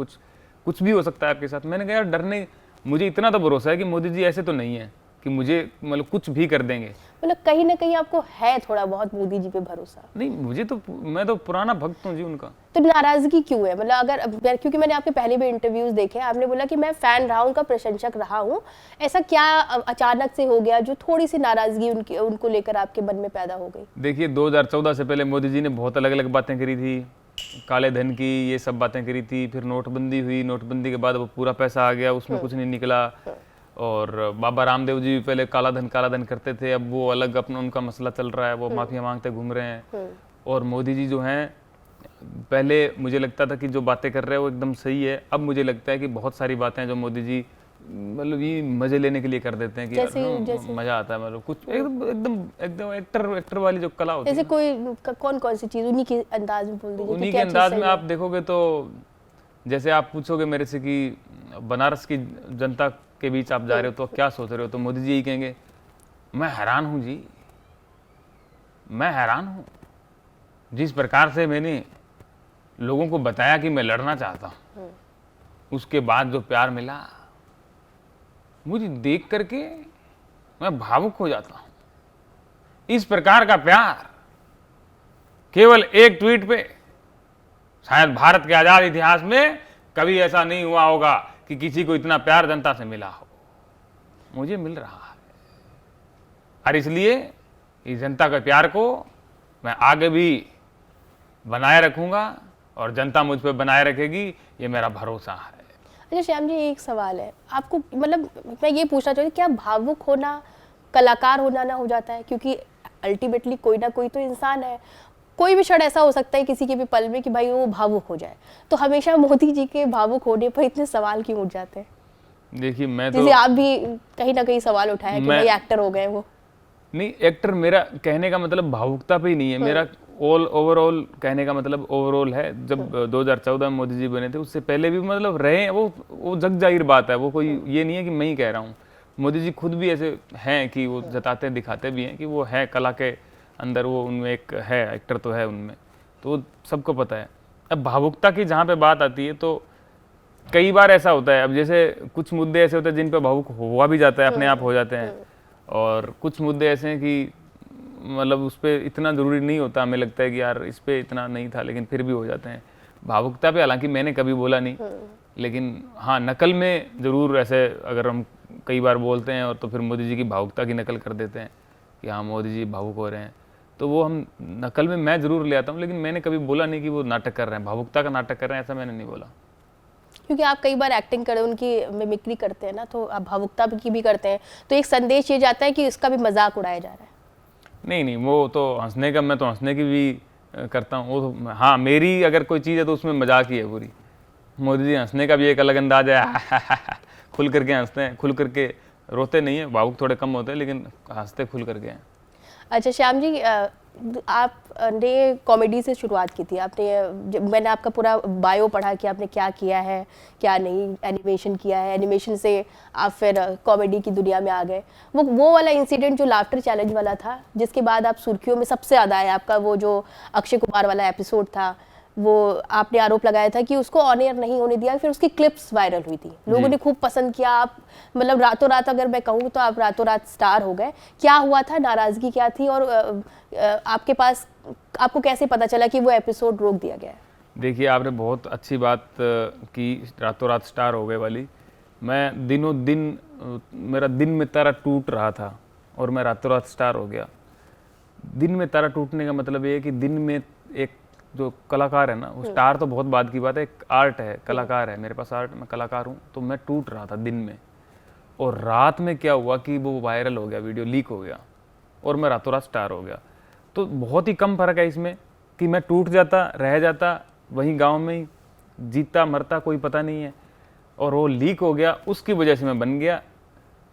कुछ भी हो सकता है आपके साथ। मैंने कहा यार डरने, मुझे इतना तो भरोसा है कि मोदी जी ऐसे तो नहीं है, कि मुझे मतलब कुछ भी कर देंगे। मतलब कहीं ना कहीं आपको है थोड़ा बहुत मोदी जी पे भरोसा? नहीं, मुझे तो, मैं तो पुराना भक्त हूँ जी उनका। तो नाराजगी क्यों है? मतलब अगर, क्योंकि मैंने आपके पहले भी इंटरव्यूज देखे, आपने बोला कि मैं फैन रहा हूँ, उनका प्रशंसक रहा हूँ, ऐसा क्या अचानक से हो गया जो थोड़ी सी नाराजगी उनको लेकर आपके मन में पैदा हो गई? देखिए 2014 से पहले मोदी जी ने बहुत अलग अलग बातें करी थी, काले धन की ये सब बातें करी थी, फिर नोटबंदी हुई, नोटबंदी के बाद वो पूरा पैसा आ गया, उसमें कुछ नहीं निकला। और बाबा रामदेव जी भी पहले काला धन करते थे, अब वो अलग अपना उनका मसला चल रहा है, वो माफिया मांगते घूम रहे हैं। और मोदी जी जो हैं, पहले मुझे लगता था कि जो बातें कर रहे हैं वो एकदम सही है, अब मुझे लगता है कि बहुत सारी बातें हैं जो मोदी जी मतलब ये मजे लेने के लिए कर देते हैं कि जैसे मजा आता है, मतलब कुछ एकदम एकदम एक्टर वाली जो कला होती है जैसे कोई कौन सी चीज उन्हीं के अंदाज में बोल दीजिए, उन्हीं के अंदाज में आप देखोगे तो, जैसे आप पूछोगे मेरे से कि बनारस की जनता के बीच आप जा रहे हो तो क्या सोच रहे हो, तो मोदी जी यही कहेंगे, मैं हैरान हूं जी, मैं हैरान हूं जिस प्रकार से मैंने लोगों को बताया कि मैं लड़ना चाहता हूं, उसके बाद जो प्यार मिला मुझे देख करके मैं भावुक हो जाता हूं। इस प्रकार का प्यार केवल एक ट्वीट पे, शायद भारत के आजाद इतिहास में कभी ऐसा नहीं हुआ होगा कि किसी को इतना प्यार जनता से मिला हो, मुझे मिल रहा है। और इसलिए इस जनता के प्यार को मैं आगे भी बनाए रखूंगा और जनता मुझ पर बनाए रखेगी, ये मेरा भरोसा है। अच्छा श्याम जी, एक सवाल है आपको, मतलब मैं ये पूछना चाहती हूँ, क्या भावुक होना कलाकार होना ना हो जाता है? क्योंकि अल्टीमेटली कोई ना कोई तो इंसान है, कोई भी क्षण ऐसा हो सकता है किसी के भी पल में कि भाई वो भावुक हो जाए, तो हमेशा मोदी जी के भावुक होने पर इतने सवाल क्यों उठ जाते हैं? देखिए मैं तो, जैसे आप भी कहीं ना कहीं सवाल उठाया कि भाई एक्टर हो गए वो। नहीं, एक्टर मेरा कहने का मतलब भावुकता पे ही नहीं है, मेरा ओवरऑल कहने का मतलब ओवरऑल है। जब 2014 में मोदी जी बने थे, उससे पहले भी मतलब रहे हैं, वो जग जाहिर बात है, वो कोई ये नहीं है कि मैं ही कह रहा हूँ। मोदी जी खुद भी ऐसे हैं कि वो जताते दिखाते भी हैं कि वो है कला के अंदर, वो उनमें एक है, एक्टर तो है उनमें, तो सबको पता है। अब भावुकता की जहाँ पे बात आती है तो कई बार ऐसा होता है, अब जैसे कुछ मुद्दे ऐसे होते हैं जिन पे भावुक हुआ भी जाता है, अपने आप हो जाते हैं, और कुछ मुद्दे ऐसे हैं कि मतलब उस पर इतना ज़रूरी नहीं होता, हमें लगता है कि यार इस पर इतना नहीं था, लेकिन फिर भी हो जाते हैं। भावुकता पे हालांकि मैंने कभी बोला नहीं, लेकिन हाँ नकल में ज़रूर ऐसे अगर हम कई बार बोलते हैं और तो फिर मोदी जी की भावुकता की नकल कर देते हैं कि हाँ मोदी जी भावुक हो रहे हैं, तो वो हम नकल में मैं ज़रूर ले आता हूँ, लेकिन मैंने कभी बोला नहीं कि वो नाटक कर रहे हैं, भावुकता का नाटक कर रहे हैं, ऐसा मैंने नहीं बोला। क्योंकि आप कई बार एक्टिंग करें, उनकी मिमिक्री करते हैं ना, तो आप भावुकता की भी करते हैं, तो एक संदेश ये जाता है कि इसका भी मजाक उड़ाया जा रहा है। नहीं, वो तो हंसने का, मैं तो हंसने की भी करता हूँ, वो तो हाँ मेरी अगर कोई चीज़ है तो उसमें मजाक ही है पूरी। मोदी जी हंसने का भी एक अलग अंदाज है, खुल करके हंसते हैं, खुल करके रोते नहीं है, भावुक थोड़े कम होते हैं लेकिन हंसते खुल करके हैं। अच्छा श्याम जी, आपने कॉमेडी से शुरुआत की थी, आपने, मैंने आपका पूरा बायो पढ़ा कि आपने क्या किया है क्या नहीं, एनिमेशन किया है, एनिमेशन से आप फिर कॉमेडी की दुनिया में आ गए। वो वाला इंसिडेंट जो लाफ्टर चैलेंज वाला था, जिसके बाद आप सुर्खियों में सबसे ज़्यादा आया, आपका वो जो अक्षय कुमार वाला एपिसोड था, वो आपने आरोप लगाया था कि उसको ऑन एयर नहीं होने दिया, फिर उसकी क्लिप्स वायरल हुई थी, लोगों ने खूब पसंद किया, आप मतलब रातों रात, अगर मैं कहूँ तो आप रातों रात स्टार हो गए। क्या हुआ था, नाराजगी क्या थी, और आपके पास, आपको कैसे पता चला कि वो एपिसोड रोक दिया गया है? देखिए आपने बहुत अच्छी बात की, रातों रात स्टार हो गए वाली। मैं दिनों दिन, मेरा दिन में तारा टूट रहा था और मैं रातों रात स्टार हो गया। दिन में तारा टूटने का मतलब ये है कि दिन में एक जो कलाकार है ना, वो स्टार तो बहुत बाद की बात है, एक आर्ट है, कलाकार है, मेरे पास आर्ट, मैं कलाकार हूँ, तो मैं टूट रहा था दिन में। और रात में क्या हुआ कि वो वायरल हो गया, वीडियो लीक हो गया और मैं रातों रात स्टार हो गया। तो बहुत ही कम फर्क है इसमें कि मैं टूट जाता, रह जाता वहीं गांव में ही, जीता मरता कोई पता नहीं है, और वो लीक हो गया, उसकी वजह से मैं बन गया।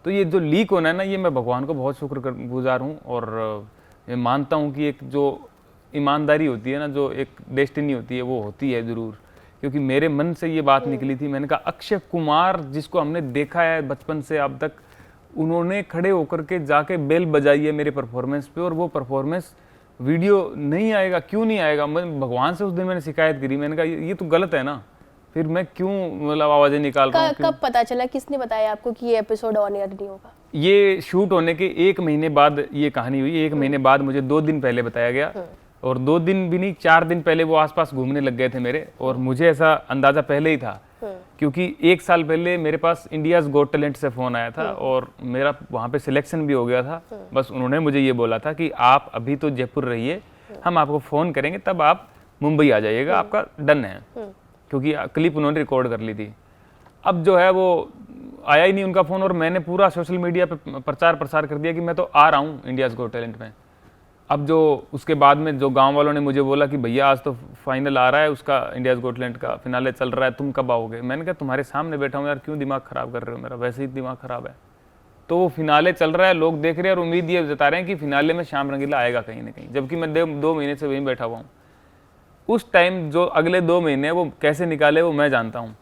तो ये जो लीक होना है ना, ये मैं भगवान को बहुत शुक्रगुजार हूँ, और मैं मानता हूँ कि एक जो ईमानदारी होती है ना, जो एक डेस्टिनी होती है, वो होती है ज़रूर, क्योंकि मेरे मन से ये बात निकली थी। मैंने कहा अक्षय कुमार जिसको हमने देखा है बचपन से अब तक, उन्होंने खड़े होकर के जाके बेल बजाई है मेरे परफॉर्मेंस पे, और वो परफॉर्मेंस वीडियो नहीं आएगा, क्यों नहीं आएगा? मैं भगवान से उस दिन मैंने शिकायत करी, मैंने कहा ये तो गलत है ना, फिर मैं क्यों मतलब आवाजें निकाल रहा हूँ? कब पता चला, किसने बताया आपको कि ये एपिसोड ऑन एयर नहीं होगा? ये शूट होने के 1 महीने बाद ये कहानी हुई। 1 महीने बाद मुझे 2 दिन पहले बताया गया, और 2 दिन भी नहीं 4 दिन पहले वो आसपास घूमने लग गए थे मेरे, और मुझे ऐसा अंदाजा पहले ही था, क्योंकि 1 साल पहले मेरे पास इंडियाज गॉट टैलेंट से फोन आया था और मेरा वहाँ पे सिलेक्शन भी हो गया था। बस उन्होंने मुझे ये बोला था कि आप अभी तो जयपुर रहिए, हम आपको फ़ोन करेंगे तब आप मुंबई आ जाइएगा, आपका डन है, क्योंकि क्लिप उन्होंने रिकॉर्ड कर ली थी। अब जो है वो आया ही नहीं उनका फ़ोन, और मैंने पूरा सोशल मीडिया पे प्रचार प्रसार कर दिया कि मैं तो आ रहा हूँ इंडियाज गॉट टैलेंट में। अब जो उसके बाद में जो गांव वालों ने मुझे बोला कि भैया आज तो फाइनल आ रहा है उसका, इंडियाज गॉट टैलेंट का फिनाले चल रहा है, तुम कब आओगे? मैंने कहा तुम्हारे सामने बैठा हूँ यार, क्यों दिमाग ख़राब कर रहे हो मेरा, वैसे ही दिमाग ख़राब है। तो वो फिनाले चल रहा है, लोग देख रहे हैं और उम्मीद ये जता रहे हैं कि फिनाले में श्याम रंगीला आएगा कहीं ना कहीं, जबकि मैं 2 महीने से वहीं बैठा हुआ हूँ। उस टाइम जो अगले 2 महीने वो कैसे निकाले वो मैं जानता हूँ।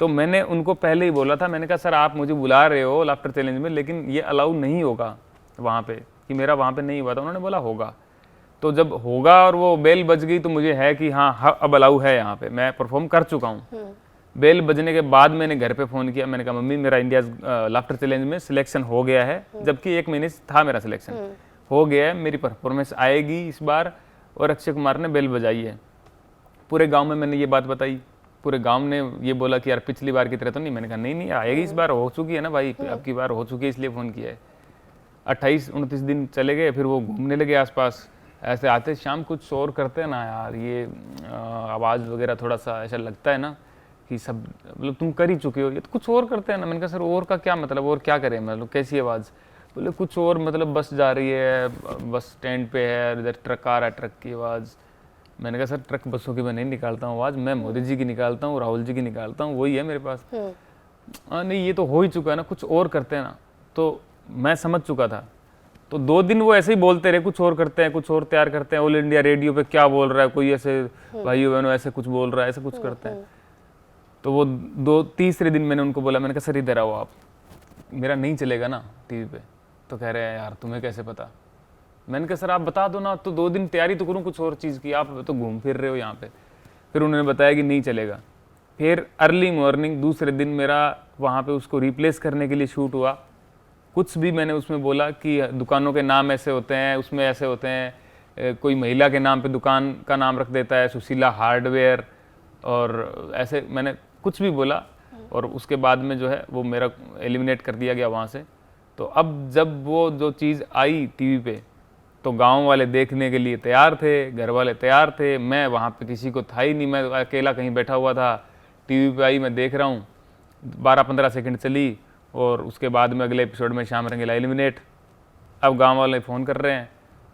तो मैंने उनको पहले ही बोला था, मैंने कहा सर आप मुझे बुला रहे हो लाफ्टर चैलेंज में, लेकिन ये अलाउ नहीं होगा वहाँ पे, कि मेरा वहाँ पे नहीं हुआ था। उन्होंने बोला होगा। तो जब होगा और वो बेल बज गई तो मुझे है कि हाँ अब अलाउ है, यहाँ पे मैं परफॉर्म कर चुका हूँ। बेल बजने के बाद मैंने घर पे फ़ोन किया, मैंने कहा मम्मी मेरा इंडियाज लाफ्टर चैलेंज में सिलेक्शन हो गया है, जबकि 1 महीने से था मेरा सिलेक्शन, हो गया है, मेरी परफॉर्मेंस आएगी इस बार, और अक्षय कुमार ने बेल बजाई है। पूरे गांव में मैंने ये बात बताई, पूरे गांव ने ये बोला कि यार पिछली बार की तरह तो नहीं। मैंने कहा नहीं आएगी इस बार, हो चुकी है ना भाई, अब की बार हो चुकी है इसलिए फ़ोन किया है। 28-29 दिन चले गए, फिर वो घूमने लगे आसपास, ऐसे आते शाम कुछ और करते हैं ना यार, ये आवाज़ वगैरह थोड़ा सा ऐसा लगता है ना कि सब मतलब तुम कर ही चुके हो, ये तो कुछ और करते हैं ना। मैंने कहा सर और का क्या मतलब, और क्या करें, मतलब कैसी आवाज़? बोले कुछ और, मतलब बस जा रही है, बस स्टैंड पे है, इधर ट्रक आ रहा है, ट्रक की आवाज़। मैंने कहा सर ट्रक बसों की मैं नहीं निकालता हूँ आवाज़, मैं मोदी जी की निकालता हूँ, राहुल जी की निकालता हूँ, वही है मेरे पास। नहीं ये तो हो ही चुका है ना, कुछ और करते हैं ना। तो मैं समझ चुका था। तो 2 दिन वो ऐसे ही बोलते रहे, कुछ और करते हैं, कुछ और तैयार करते हैं, ऑल इंडिया रेडियो पे क्या बोल रहा है कोई, ऐसे भाइयों बहनों ऐसे कुछ बोल रहा है, ऐसे कुछ करते हैं। तो वो तीसरे दिन मैंने उनको बोला, मैंने कहा सर इधर आओ आप, मेरा नहीं चलेगा ना टीवी पे। तो कह रहे हैं यार तुम्हें कैसे पता? मैंने कहा सर आप बता दो ना, तो 2 दिन तैयारी तो करूँ कुछ और चीज़ की, आप तो घूम फिर रहे हो यहाँ पे। फिर उन्होंने बताया कि नहीं चलेगा। फिर अर्ली मॉर्निंग दूसरे दिन मेरा वहाँ पे उसको रिप्लेस करने के लिए शूट हुआ। कुछ भी मैंने उसमें बोला कि दुकानों के नाम ऐसे होते हैं, उसमें ऐसे होते हैं, कोई महिला के नाम पे दुकान का नाम रख देता है, सुशीला हार्डवेयर, और ऐसे मैंने कुछ भी बोला, और उसके बाद में जो है वो मेरा एलिमिनेट कर दिया गया वहाँ से। तो अब जब वो जो चीज़ आई टीवी पे, तो गांव वाले देखने के लिए तैयार थे, घर वाले तैयार थे, मैं वहाँ पे किसी को था ही नहीं, मैं अकेला कहीं बैठा हुआ था। टीवी पे आई, मैं देख रहा हूँ, 12-15 सेकंड चली, और उसके बाद में अगले एपिसोड में श्याम रंगीला एलिमिनेट। अब गांव वाले फ़ोन कर रहे हैं,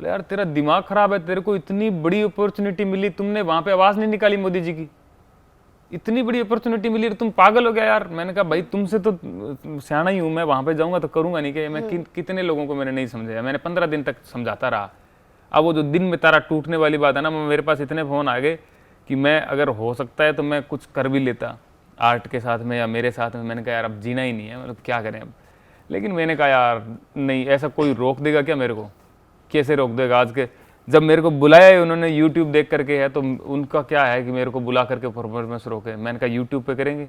बोले यार तेरा दिमाग ख़राब है, तेरे को इतनी बड़ी अपॉर्चुनिटी मिली, तुमने वहाँ पे आवाज़ नहीं निकाली मोदी जी की, इतनी बड़ी अपॉर्चुनिटी मिली, तुम पागल हो गया यार। मैंने कहा भाई तुमसे तो सियाना ही हूँ, मैं वहाँ पे जाऊँगा तो करूँगा नहीं कि मैं कितने लोगों को मैंने नहीं समझाया, मैंने 15 दिन तक समझाता रहा। अब वो जो दिन में तारा टूटने वाली बात है ना, मेरे पास इतने फ़ोन आ गए कि मैं अगर हो सकता है तो मैं कुछ कर भी लेता आर्ट के साथ में या मेरे साथ में। मैंने कहा यार अब जीना ही नहीं है, मतलब क्या करें अब। लेकिन मैंने कहा यार नहीं, ऐसा कोई रोक देगा क्या मेरे को? कैसे रोक देगा? आज के जब मेरे को बुलाया है उन्होंने यूट्यूब देख करके है, तो उनका क्या है कि मेरे को बुला करके परफॉर्मेंस रोके? मैंने कहा यूट्यूब पे करेंगे,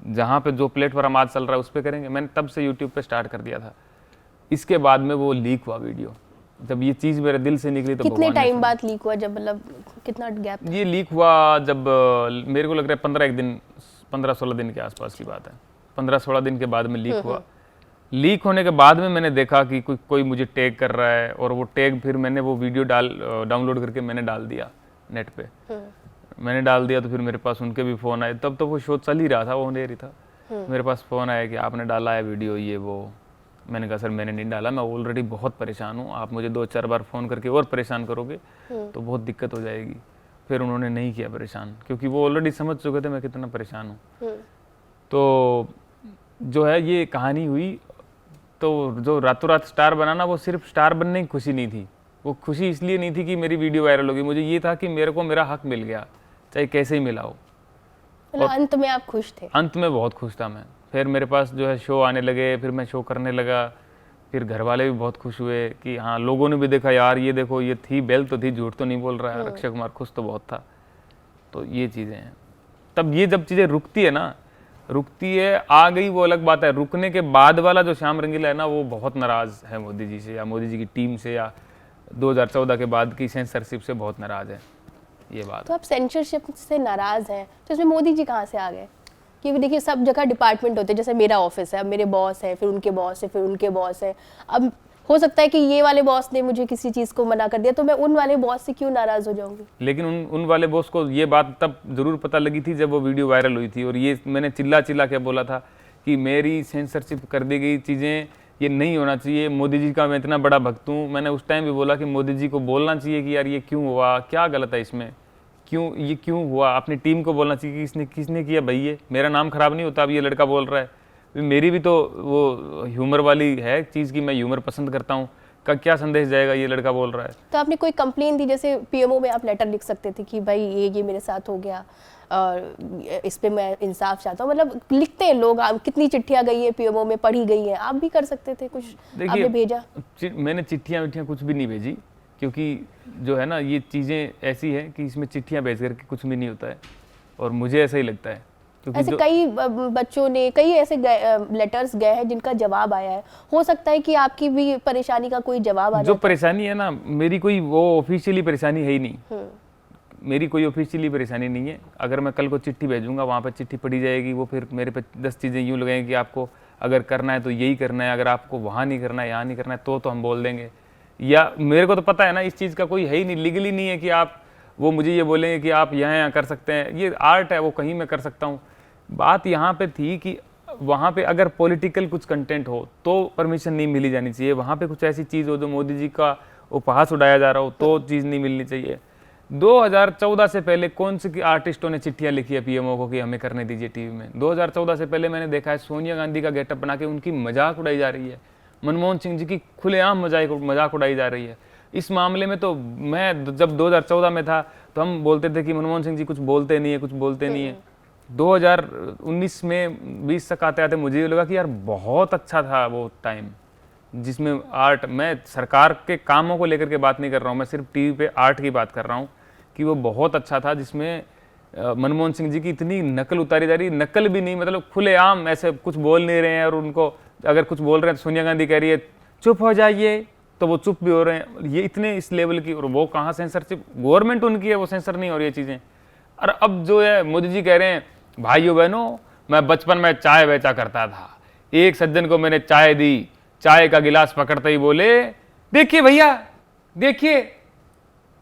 जहाँ पे जो प्लेटफॉर्म आज चल रहा है उस पर करेंगे। मैंने तब से यूट्यूब पे स्टार्ट कर दिया था। इसके बाद में वो लीक हुआ वीडियो, जब ये चीज़ मेरे दिल से निकली तो कितने टाइम बाद लीक हुआ? जब मतलब कितना गैप? ये लीक हुआ जब मेरे को लग रहा है 15-16 दिन के आसपास की बात है। 15-16 दिन के बाद में लीक हुआ। लीक होने के बाद में मैंने देखा कि कोई मुझे टैग कर रहा है, और वो टैग फिर मैंने वो वीडियो डाउनलोड करके मैंने डाल दिया नेट पे। मैंने डाल दिया तो फिर मेरे पास उनके भी फ़ोन आए, तब तो वो शो चल ही रहा था, वो नहीं था। मेरे पास फ़ोन आया कि आपने डाला है वीडियो ये वो। मैंने कहा सर मैंने नहीं डाला, मैं ऑलरेडी बहुत परेशान हूँ, आप मुझे 2-4 बार फ़ोन करके और परेशान करोगे तो बहुत दिक्कत हो जाएगी। फिर उन्होंने नहीं किया परेशान, क्योंकि वो ऑलरेडी समझ चुके थे मैं कितना परेशान हूँ। तो जो है ये कहानी हुई। तो जो रातों रात स्टार बनाना, वो सिर्फ स्टार बनने की खुशी नहीं थी, वो खुशी इसलिए नहीं थी कि मेरी वीडियो वायरल होगी, मुझे ये था कि मेरे को मेरा हक मिल गया, चाहे कैसे ही मिला हो। मतलब अंत में आप खुश थे? अंत में बहुत खुश था मैं। फिर मेरे पास जो है शो आने लगे, फिर मैं शो करने लगा, फिर घर वाले भी बहुत खुश हुए कि हाँ, लोगों ने भी देखा यार ये देखो ये थी, बेल तो थी, झूठ तो नहीं बोल रहा है, अक्षय कुमार खुश तो बहुत था। तो ये चीज़ें हैं। तब ये जब चीज़ें रुकती है ना, रुकती है, आ गई वो अलग बात है। रुकने के बाद वाला जो श्याम रंगीला है ना, वो बहुत नाराज़ है मोदी जी से, या मोदी जी की टीम से, या 2014 के बाद की सेंसरशिप से बहुत नाराज़ है। ये बात तो आप सेंसरशिप से नाराज़ हैं, तो इसमें मोदी जी कहाँ से आ गए? क्योंकि देखिए सब जगह डिपार्टमेंट होते हैं, जैसे मेरा ऑफिस है, अब मेरे बॉस है, फिर उनके बॉस है, फिर उनके बॉस है। अब हो सकता है कि ये वाले बॉस ने मुझे किसी चीज़ को मना कर दिया, तो मैं उन वाले बॉस से क्यों नाराज़ हो जाऊंगी? लेकिन उन वाले बॉस को ये बात तब जरूर पता लगी थी जब वो वीडियो वायरल हुई थी, और ये मैंने चिल्ला चिल्ला के बोला था कि मेरी सेंसरशिप कर दी गई चीज़ें, ये नहीं होना चाहिए। मोदी जी का मैं इतना बड़ा भक्त हूँ। मैंने उस टाइम भी बोला कि मोदी जी को बोलना चाहिए कि यार ये क्यों हुआ, क्या गलत है इसमें, ये क्यों हुआ। अपनी टीम को बोलना चाहिए कि किसने किया भाई, ये मेरा नाम खराब नहीं होता। अब ये लड़का बोल रहा है, मेरी भी तो वो ह्यूमर वाली है चीज़ की, मैं ह्यूमर पसंद करता हूँ, का क्या संदेश जाएगा, ये लड़का बोल रहा है। तो आपने कोई कंप्लेन दी, जैसे पीएमओ में आप लेटर लिख सकते थे कि भाई ये मेरे साथ हो गया और इस पे मैं इंसाफ चाहता हूँ, मतलब लिखते हैं लोग, कितनी चिट्ठियाँ गई है पीएमओ में, पढ़ी गई है, आप भी कर सकते थे कुछ, आपने भेजा? मैंने चिट्ठियाँ कुछ भी नहीं भेजी, क्योंकि जो है ना ये चीज़ें ऐसी हैं कि इसमें चिट्ठियाँ भेज करके कुछ भी नहीं होता है, और मुझे ऐसा ही लगता है। ऐसे कई बच्चों ने, कई ऐसे लेटर्स गए हैं जिनका जवाब आया है, हो सकता है कि आपकी भी परेशानी का कोई जवाब आ जाए। जो परेशानी है ना, मेरी कोई वो ऑफिशियली परेशानी है ही नहीं, मेरी कोई ऑफिशियली परेशानी नहीं है। अगर मैं कल को चिट्ठी भेजूंगा, वहाँ पर चिट्ठी पढ़ी जाएगी, वो फिर मेरे पे 10 चीज़ें यूँ लगाएंगे कि आपको अगर करना है तो यही करना है, अगर आपको वहाँ नहीं करना है, यहाँ नहीं करना है, तो हम बोल देंगे। या मेरे को तो पता है ना, इस चीज़ का कोई है ही नहीं, लीगली नहीं है कि आप वो मुझे ये बोलेंगे कि आप यहाँ कर सकते हैं। ये आर्ट है, वो कहीं मैं कर सकता हूँ। बात यहाँ पे थी कि वहाँ पे अगर पॉलिटिकल कुछ कंटेंट हो तो परमिशन नहीं मिली जानी चाहिए। वहाँ पे कुछ ऐसी चीज़ हो जो मोदी जी का उपहास उड़ाया जा रहा हो, तो चीज़ नहीं मिलनी चाहिए। 2014 से पहले कौन से आर्टिस्टों ने चिट्ठियाँ लिखी है पीएमओ को कि हमें करने दीजिए टीवी में? 2014 से पहले मैंने देखा है सोनिया गांधी का गेटअप बना के उनकी मजाक उड़ाई जा रही है, मनमोहन सिंह जी की खुलेआम मजाक उड़ाई जा रही है। इस मामले में तो मैं जब 2014 में था तो हम बोलते थे कि मनमोहन सिंह जी कुछ बोलते नहीं है, कुछ बोलते नहीं है। 2019 में 20 तक आते आते मुझे ये लगा कि यार बहुत अच्छा था वो टाइम, जिसमें आर्ट, मैं सरकार के कामों को लेकर के बात नहीं कर रहा हूँ, मैं सिर्फ टीवी पे आर्ट की बात कर रहा हूँ कि वो बहुत अच्छा था, जिसमें मनमोहन सिंह जी की इतनी नकल उतारी जा रही, नकल भी नहीं, मतलब खुलेआम ऐसे कुछ बोल नहीं रहे हैं, और उनको अगर कुछ बोल रहे हैं तो सोनिया गांधी कह रही है चुप हो जाइए, तो वो चुप भी हो रहे हैं। ये इतने इस लेवल की, और वो कहाँ सेंसरशिप, गवर्नमेंट उनकी है, वो सेंसर नहीं हो रही है चीज़ें। और अब जो है मोदी जी कह रहे हैं भाइयों बहनों, मैं बचपन में चाय बेचा करता था, एक सज्जन को मैंने चाय दी, चाय का गिलास पकड़ते ही बोले देखिए भैया, देखिए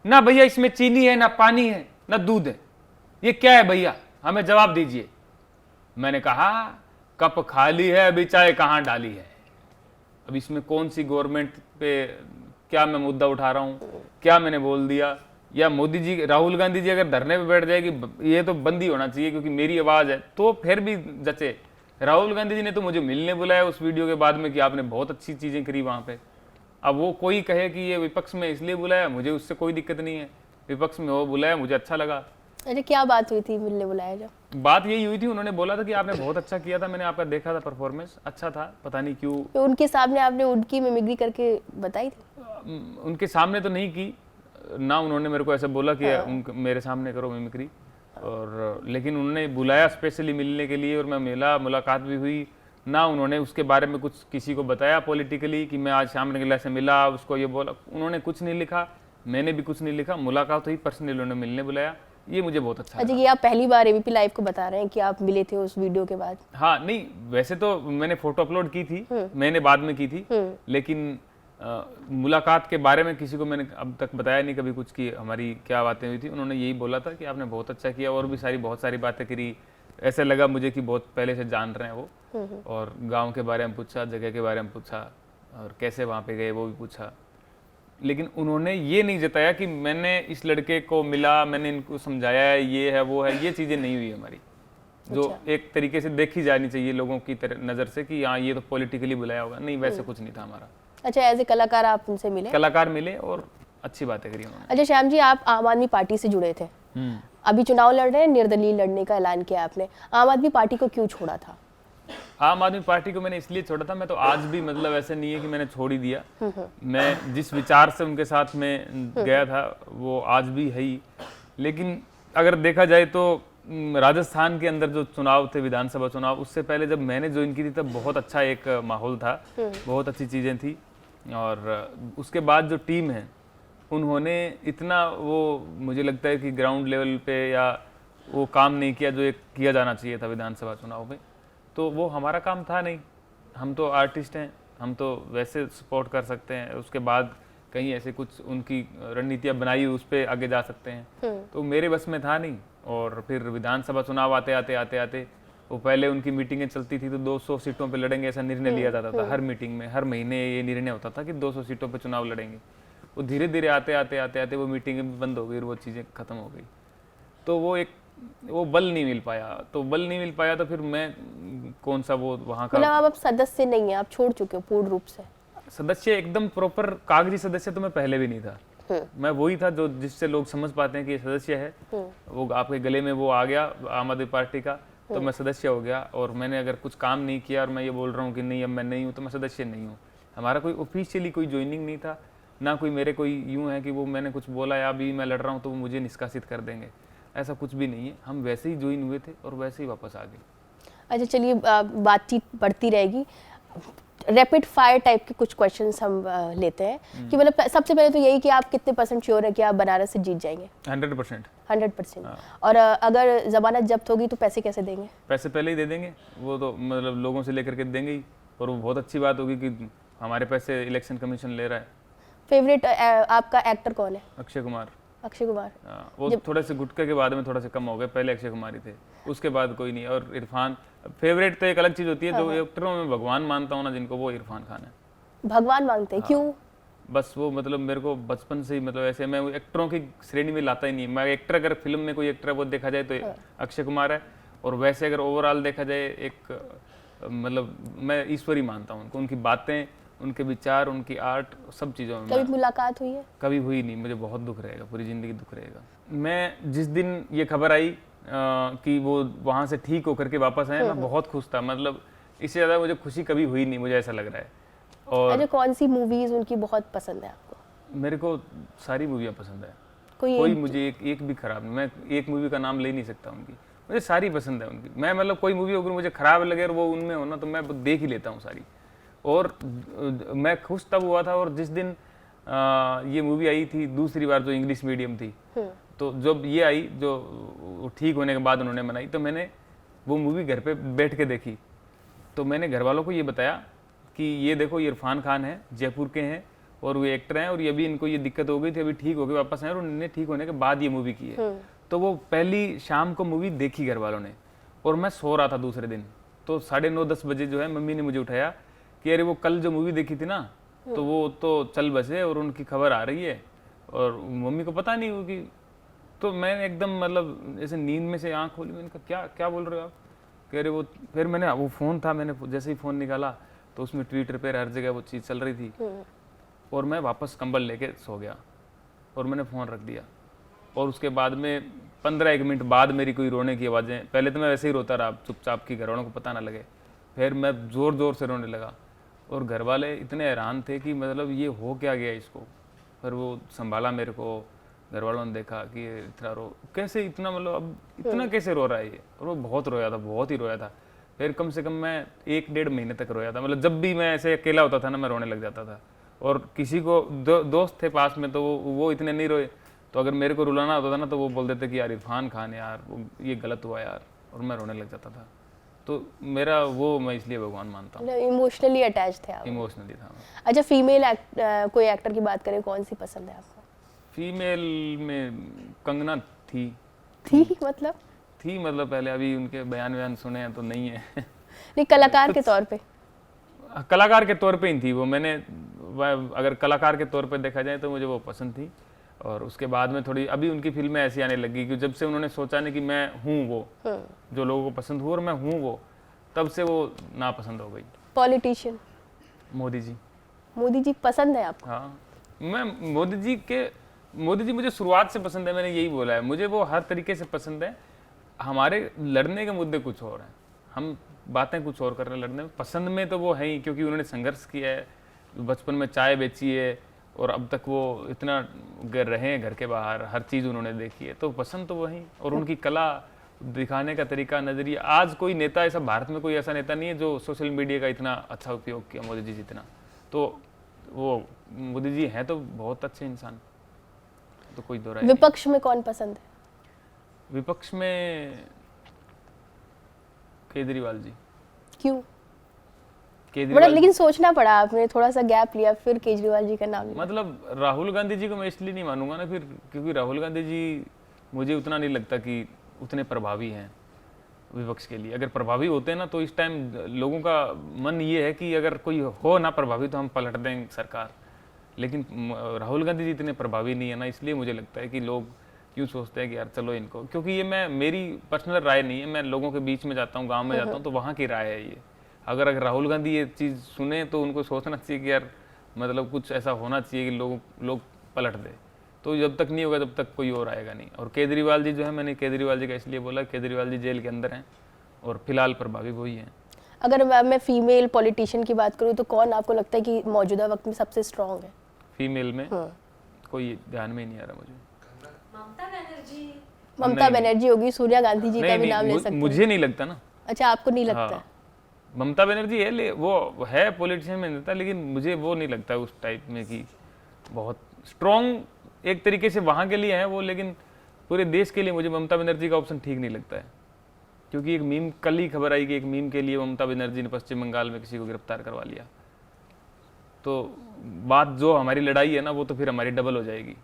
ना भैया, इसमें चीनी है, ना पानी है, ना दूध है, ये क्या है भैया, हमें जवाब दीजिए। मैंने कहा कप खाली है, अभी चाय कहाँ डाली है। अब इसमें कौन सी गवर्नमेंट पे क्या मैं मुद्दा उठा रहा हूँ, क्या मैंने बोल दिया? या मोदी जी, राहुल गांधी जी अगर धरने पे बैठ जाएगी, ये तो बंद ही होना चाहिए क्योंकि मेरी आवाज़ है, तो फिर भी जचे। राहुल गांधी जी ने तो मुझे मिलने बुलाया उस वीडियो के बाद में कि आपने बहुत अच्छी चीज़ें करी वहाँ पे। अब वो कोई कहे कि ये विपक्ष में इसलिए बुलाया, मुझे उससे कोई दिक्कत नहीं है, विपक्ष में वो बुलाया, मुझे अच्छा लगा। अरे क्या बात हुई थी मिलने बुलाया? जब बात यही हुई थी, उन्होंने बोला था कि आपने बहुत अच्छा किया था, मैंने आपका देखा था, परफॉर्मेंस अच्छा था, पता नहीं क्यों। तो उनके सामने आपने उनकी मिमिक्री करके बताई थी? उनके सामने तो नहीं की ना, उन्होंने मेरे को ऐसा बोला कि मेरे सामने करो मिमिक्री, और लेकिन उन्होंने बुलाया स्पेशली मिलने के लिए, और मैं मिला, मुलाकात भी हुई ना। उन्होंने उसके बारे में कुछ किसी को बताया पॉलिटिकली कि मैं आज श्याम रंगीला से मिला, उसको ये बोला, उन्होंने कुछ नहीं लिखा, मैंने भी कुछ नहीं लिखा, मुलाकात हुई, पर्सनली उन्होंने मिलने बुलाया, ये मुझे बहुत अच्छा लगा। ये आप पहली बार एबीपी लाइव को बता रहे हैं कि आप मिले थे उस वीडियो के बाद? हाँ, नहीं वैसे तो मैंने फोटो अपलोड की थी, मैंने बाद में की थी, लेकिन मुलाकात के बारे में किसी को मैंने अब तक बताया नहीं कभी कुछ कि हमारी क्या बातें हुई थी। उन्होंने यही बोला था कि आपने बहुत अच्छा किया, और भी बहुत सारी बातें करी। ऐसे लगा मुझे कि बहुत पहले से जान रहे हैं वो, और गांव के बारे में पूछा, जगह के बारे में पूछा, और कैसे वहाँ पे गए वो भी पूछा। लेकिन उन्होंने ये नहीं जताया कि मैंने इस लड़के को मिला, मैंने इनको समझाया है, ये है वो है, ये चीज़ें नहीं हुई हमारी, जो एक तरीके से देखी जानी चाहिए लोगों की नज़र से कि हाँ ये तो पॉलिटिकली बुलाया होगा। नहीं, वैसे कुछ नहीं था हमारा। अच्छा, एज ए कलाकार आप उनसे मिले? कलाकार मिले और अच्छी बातें करी उन्होंने। अच्छा श्याम जी, आप आम आदमी पार्टी से जुड़े थे, अभी चुनाव लड़ रहे हैं, निर्दलीय लड़ने का ऐलान किया आपने, आम आदमी पार्टी को क्यों छोड़ा था? आम आदमी पार्टी को मैंने इसलिए छोड़ा था, मैं तो आज भी, मतलब ऐसे नहीं है कि मैंने छोड़ ही दिया, मैं जिस विचार से उनके साथ में गया था वो आज भी है ही। लेकिन अगर देखा जाए तो राजस्थान के अंदर जो चुनाव थे, विधानसभा चुनाव, उससे पहले जब मैंने ज्वाइन की थी तब बहुत अच्छा एक माहौल था, बहुत अच्छी चीज़ें थी। और उसके बाद जो टीम है उन्होंने इतना, वो मुझे लगता है कि ग्राउंड लेवल पे या वो काम नहीं किया जो एक किया जाना चाहिए था विधानसभा चुनाव में। तो वो हमारा काम था नहीं, हम तो आर्टिस्ट हैं, हम तो वैसे सपोर्ट कर सकते हैं, उसके बाद कहीं ऐसे कुछ उनकी रणनीतियाँ बनाई उस पर आगे जा सकते हैं। तो मेरे बस में था नहीं। और फिर विधानसभा चुनाव आते वो पहले उनकी मीटिंगें चलती थी तो 200 सीटों पे लड़ेंगे ऐसा निर्णय लिया जाता था हर मीटिंग में, हर महीने ये निर्णय होता था कि 200 सीटों पे चुनाव लड़ेंगे। वो धीरे धीरे आते वो मीटिंगें भी बंद हो गई और वो चीज़ें खत्म हो गई। तो वो बल नहीं मिल पाया, तो फिर मैं कौन सा वो वहाँ का, मतलब आप सदस्य नहीं है, आप छोड़ चुके हो पूर्ण रूप से? सदस्य एकदम प्रॉपर कागजी सदस्य तो मैं पहले भी नहीं था। मैं वही था जो जिससे लोग समझ पाते हैं कि ये सदस्य है, वो आपके गले में वो आ गया आम आदमी पार्टी का, तो मैं सदस्य हो गया। और मैंने अगर कुछ काम नहीं किया और मैं ये बोल रहा हूँ कि नहीं अब मैं नहीं हूँ, तो मैं सदस्य नहीं हूँ। हमारा कोई ऑफिशियली कोई ज्वाइनिंग नहीं था, ना कोई मेरे कोई यूँ है कि वो मैंने कुछ बोला या अभी मैं लड़ रहा हूँ तो वो मुझे निष्कासित कर देंगे, ऐसा कुछ भी नहीं है। हम वैसे ही ज्वाइन हुए थे और वैसे ही वापस आ गए। अच्छा चलिए, बातचीत बढ़ती रहेगी। रैपिड फायर टाइप के कुछ क्वेश्चंस हम लेते हैं कि मतलब सबसे पहले तो यही कि आप कितने % श्योर है कि आप बनारस से जीत जाएंगे? 100%। 100%। और अगर जमानत जब्त होगी तो पैसे कैसे देंगे? पैसे पहले ही दे देंगे, वो तो मतलब लोगों से लेकर के देंगे ही। और वो बहुत अच्छी बात होगी कि हमारे पैसे इलेक्शन कमीशन ले रहा है। फेवरेट आपका एक्टर कौन है? अक्षय कुमार। अक्षय कुमार, वो थोड़े से गुटके के बाद में थोड़ा से कम हो गए, पहले अक्षय कुमार ही थे, उसके बाद कोई नहीं। और इरफान फेवरेट तो एक अलग चीज होती है, जो एक्टरों में भगवान मानता हूँ ना जिनको, वो इरफान खान है। भगवान मानते हैं? क्यों? बस वो मतलब मेरे को बचपन से ही मतलब ऐसे, मैं एक्टरों की श्रेणी में लाता ही नहीं। मैं एक्टर, अगर फिल्म में कोई एक्टर है वो देखा जाए तो अक्षय कुमार है। और वैसे अगर ओवरऑल देखा जाए एक मतलब मैं ईश्वरी मानता हूँ उनको, उनकी बातें, उनके विचार, उनकी आर्ट, सब चीज़ों में। कभी मुलाकात हुई है? कभी हुई नहीं, मुझे बहुत दुख रहेगा, पूरी ज़िंदगी दुख रहेगा। मैं जिस दिन ये खबर आई कि वो वहाँ से ठीक होकर के वापस आए, मैं बहुत खुश था। मतलब इससे ज़्यादा मुझे खुशी कभी हुई नहीं, मुझे ऐसा लग रहा है। और अच्छा, कौन सी मूवीज उनकी बहुत पसंद है आपको? मेरे को सारी मूवियाँ पसंद है, कोई मुझे एक भी खराब नहीं। मैं एक मूवी का नाम ले नहीं सकता उनकी, मुझे सारी पसंद है उनकी। मैं मतलब कोई मूवी अगर मुझे खराब लगे और वो उनमें हो ना, तो मैं देख ही लेता हूँ सारी। और मैं खुश तब हुआ था और जिस दिन ये मूवी आई थी दूसरी बार, जो इंग्लिश मीडियम थी, तो जब ये आई, जो ठीक होने के बाद उन्होंने बनाई, तो मैंने वो मूवी घर पे बैठ के देखी। तो मैंने घर वालों को ये बताया कि ये देखो, ये इरफान खान है, जयपुर के हैं और वो एक्टर हैं, और ये अभी इनको ये दिक्कत हो गई थी, अभी ठीक हो गए, वापस आए और उन्होंने ठीक होने के बाद ये मूवी की है। तो वो पहली शाम को मूवी देखी घर वालों ने, और मैं सो रहा था दूसरे दिन। तो 9:30-10 बजे जो है मम्मी ने मुझे उठाया कि अरे वो कल जो मूवी देखी थी ना, तो वो तो चल बसे और उनकी खबर आ रही है। और मम्मी को पता नहीं होगी। तो मैंने एकदम मतलब ऐसे नींद में से आँख खोली, मैंने कहा क्या क्या बोल रहे हो आप? कह रहे वो, फिर मैंने वो फ़ोन था, मैंने जैसे ही फ़ोन निकाला तो उसमें ट्विटर पर हर जगह वो चीज़ चल रही थी। और मैं वापस कंबल लेके सो गया और मैंने फ़ोन रख दिया। और उसके बाद में 15-1 मिनट बाद मेरी कोई रोने की आवाज़ें, पहले तो मैं वैसे ही रोता रहा चुपचाप कि घर वालों को पता ना लगे, फिर मैं ज़ोर ज़ोर से रोने लगा। और घर वाले इतने हैरान थे कि मतलब ये हो क्या गया इसको। फिर वो संभाला मेरे को, घर वालों ने देखा कि ये इतना कैसे, इतना मतलब अब इतना कैसे रो रहा है ये। और वो बहुत रोया था, बहुत ही रोया था। फिर कम से कम मैं 1-1.5 महीने तक रोया था। मतलब जब भी मैं ऐसे अकेला होता था ना, मैं रोने लग जाता था। और किसी को दोस्त थे पास में, तो वो इतने नहीं रोए। तो अगर मेरे को रुलाना होता था ना, तो वो बोल देते कि यार इरफान खान यार, ये गलत हुआ यार, और मैं रोने लग जाता था। तो मेरा वो, मैं इसलिए भगवान मानता हूँ। इमोशनली अटैच थे आप? इमोशनली था मैं। अच्छा, फीमेल कोई एक्टर की बात करें, कौन सी पसंद है आपको? फीमेल में कंगना थी मतलब पहले, अभी उनके बयान सुने हैं तो नहीं है। नहीं, कलाकार के तौर पे? कलाकार के तौर पे ही थी वो। मैंने अगर कलाकार के तौर पे देखा जाए तो मुझे वो पसंद थी। और उसके बाद में थोड़ी अभी उनकी फिल्में ऐसी आने लगी कि जब से उन्होंने सोचा नहीं कि मैं हूँ वो जो लोगों को पसंद हुआ और मैं हूँ वो, तब से वो नापसंद हो गई। पॉलिटिशियन? मोदी जी। मोदी जी पसंद है आपको? हाँ, मैं मोदी जी मुझे शुरुआत से पसंद है, मैंने यही बोला है। मुझे वो हर तरीके से पसंद है। हमारे लड़ने के मुद्दे कुछ और हैं, हम बातें कुछ और कर रहे हैं। लड़ने में पसंद में तो वो है ही, क्योंकि उन्होंने संघर्ष किया है, बचपन में चाय बेची है और अब तक वो इतना रहे हैं घर के बाहर, हर चीज़ उन्होंने देखी है, तो पसंद तो वही। और उनकी कला, दिखाने का तरीका, नजरिया, आज कोई नेता ऐसा, भारत में कोई ऐसा नेता नहीं है जो सोशल मीडिया का इतना अच्छा उपयोग किया मोदी जी जितना। तो वो मोदी जी हैं तो बहुत अच्छे इंसान, तो कोई दो राय नहीं। विपक्ष में कौन पसंद है? विपक्ष में केजरीवाल जी। क्यों? बड़ा केजरीवाल, लेकिन सोचना पड़ा, आपने थोड़ा सा गैप लिया फिर केजरीवाल जी का नाम लिया। मतलब राहुल गांधी जी को मैं इसलिए नहीं मानूंगा ना फिर, क्योंकि राहुल गांधी जी मुझे उतना नहीं लगता कि उतने प्रभावी हैं विपक्ष के लिए। अगर प्रभावी होते हैं ना तो इस टाइम लोगों का मन ये है कि अगर कोई हो ना प्रभावी तो हम पलट देंगे सरकार, लेकिन राहुल गांधी जी इतने प्रभावी नहीं है ना, इसलिए मुझे लगता है कि लोग क्यों सोचते हैं कि यार चलो इनको, क्योंकि ये मेरी पर्सनल राय नहीं है, मैं लोगों के बीच में जाता हूँ, गाँव में जाता हूँ, तो वहाँ की राय है ये। अगर राहुल गांधी ये चीज़ सुने तो उनको सोचना चाहिए कि यार मतलब कुछ ऐसा होना चाहिए कि लोग पलट दे। तो जब तक नहीं होगा तब तक कोई और आएगा नहीं। और केजरीवाल जी जो है, मैंने केजरीवाल जी का इसलिए बोला, केजरीवाल जी जेल के अंदर हैं और फिलहाल प्रभावी वही हैं। अगर मैं फीमेल पॉलिटिशियन की बात करूँ तो कौन आपको लगता है कि मौजूदा वक्त में सबसे स्ट्रांग है? फीमेल में कोई ध्यान में ही नहीं आ रहा मुझे। ममता बनर्जी होगी, सोनिया गांधी जी का भी नाम ले सकते हैं। मुझे नहीं लगता ना। अच्छा, आपको नहीं लगता? हाँ, ममता बनर्जी है, वो है पॉलिटिशियन में नेता, लेकिन मुझे वो नहीं लगता उस टाइप में कि बहुत स्ट्रॉन्ग एक तरीके से वहाँ के लिए है वो, लेकिन पूरे देश के लिए मुझे ममता बनर्जी का ऑप्शन ठीक नहीं लगता है। क्योंकि एक मीम, कल ही खबर आई कि एक मीम के लिए ममता बनर्जी ने पश्चिम बंगाल में किसी को गिरफ्तार करवा लिया। तो बात जो हमारी लड़ाई है ना, वो तो फिर हमारी डबल हो जाएगी।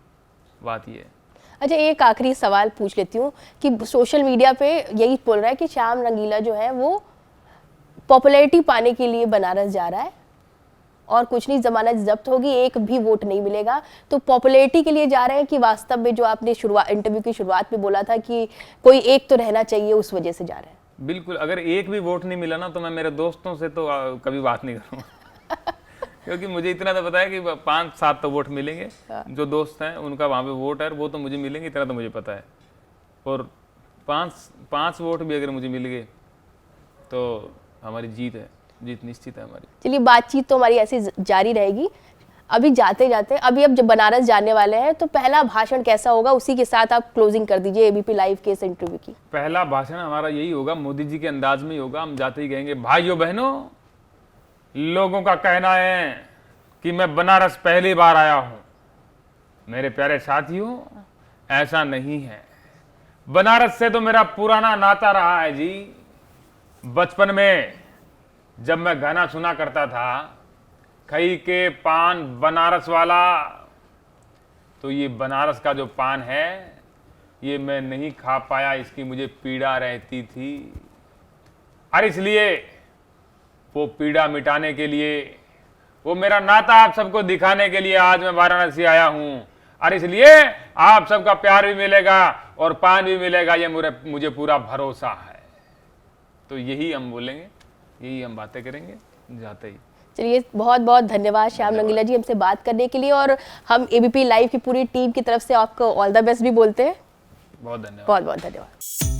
बात ये है। अच्छा, एक आखिरी सवाल पूछ लेती हूँ कि सोशल मीडिया पे यही बोल रहा है कि श्याम रंगीला जो है वो पॉपुलैरिटी पाने के लिए बनारस जा रहा है और कुछ नहीं, जमानत जब्त होगी, एक भी वोट नहीं मिलेगा। तो पॉपुलैरिटी के लिए जा रहे हैं कि वास्तव में जो आपने इंटरव्यू की शुरुआत में बोला था कि कोई एक तो रहना चाहिए, उस वजह से जा रहे हैं? बिल्कुल, अगर एक भी वोट नहीं मिला ना तो मैं मेरे दोस्तों से तो कभी बात नहीं करूँगा क्योंकि मुझे इतना तो पता है कि 5-7 तो वोट मिलेंगे। जो दोस्त हैं उनका वहाँ पे वोट है, वो तो मुझे मिलेंगे, इतना तो मुझे पता है। और 5 वोट भी अगर मुझे मिल गए तो हमारी जीत है, जीत निश्चित है हमारी। चलिए, बातचीत तो हमारी ऐसी जारी रहेगी। अभी जाते जाते, अभी अब जब बनारस जाने वाले हैं तो पहला भाषण कैसा होगा, उसी के साथ आप क्लोजिंग कर दीजिए एबीपी लाइव के इस इंटरव्यू की। पहला भाषण हमारा यही होगा, मोदी जी के अंदाज में ही होगा। हम जाते ही कहेंगे, भाइयों बहनों, लोगों का कहना है कि मैं बनारस पहली बार आया हूं। मेरे प्यारे साथियों, ऐसा नहीं है। बनारस से तो मेरा पुराना नाता रहा है जी। बचपन में जब मैं गाना सुना करता था, खई के पान बनारस वाला, तो ये बनारस का जो पान है ये मैं नहीं खा पाया, इसकी मुझे पीड़ा रहती थी। और इसलिए वो पीड़ा मिटाने के लिए, वो मेरा नाता आप सबको दिखाने के लिए आज मैं वाराणसी आया हूं। और इसलिए आप सबका प्यार भी मिलेगा और पान भी मिलेगा, ये मुझे पूरा भरोसा है। तो यही हम बोलेंगे, यही हम बातें करेंगे जाते ही। चलिए, बहुत बहुत धन्यवाद श्याम रंगीला जी हमसे बात करने के लिए, और हम एबीपी लाइव की पूरी टीम की तरफ से आपको ऑल द बेस्ट भी बोलते हैं। बहुत धन्यवाद। बहुत बहुत धन्यवाद।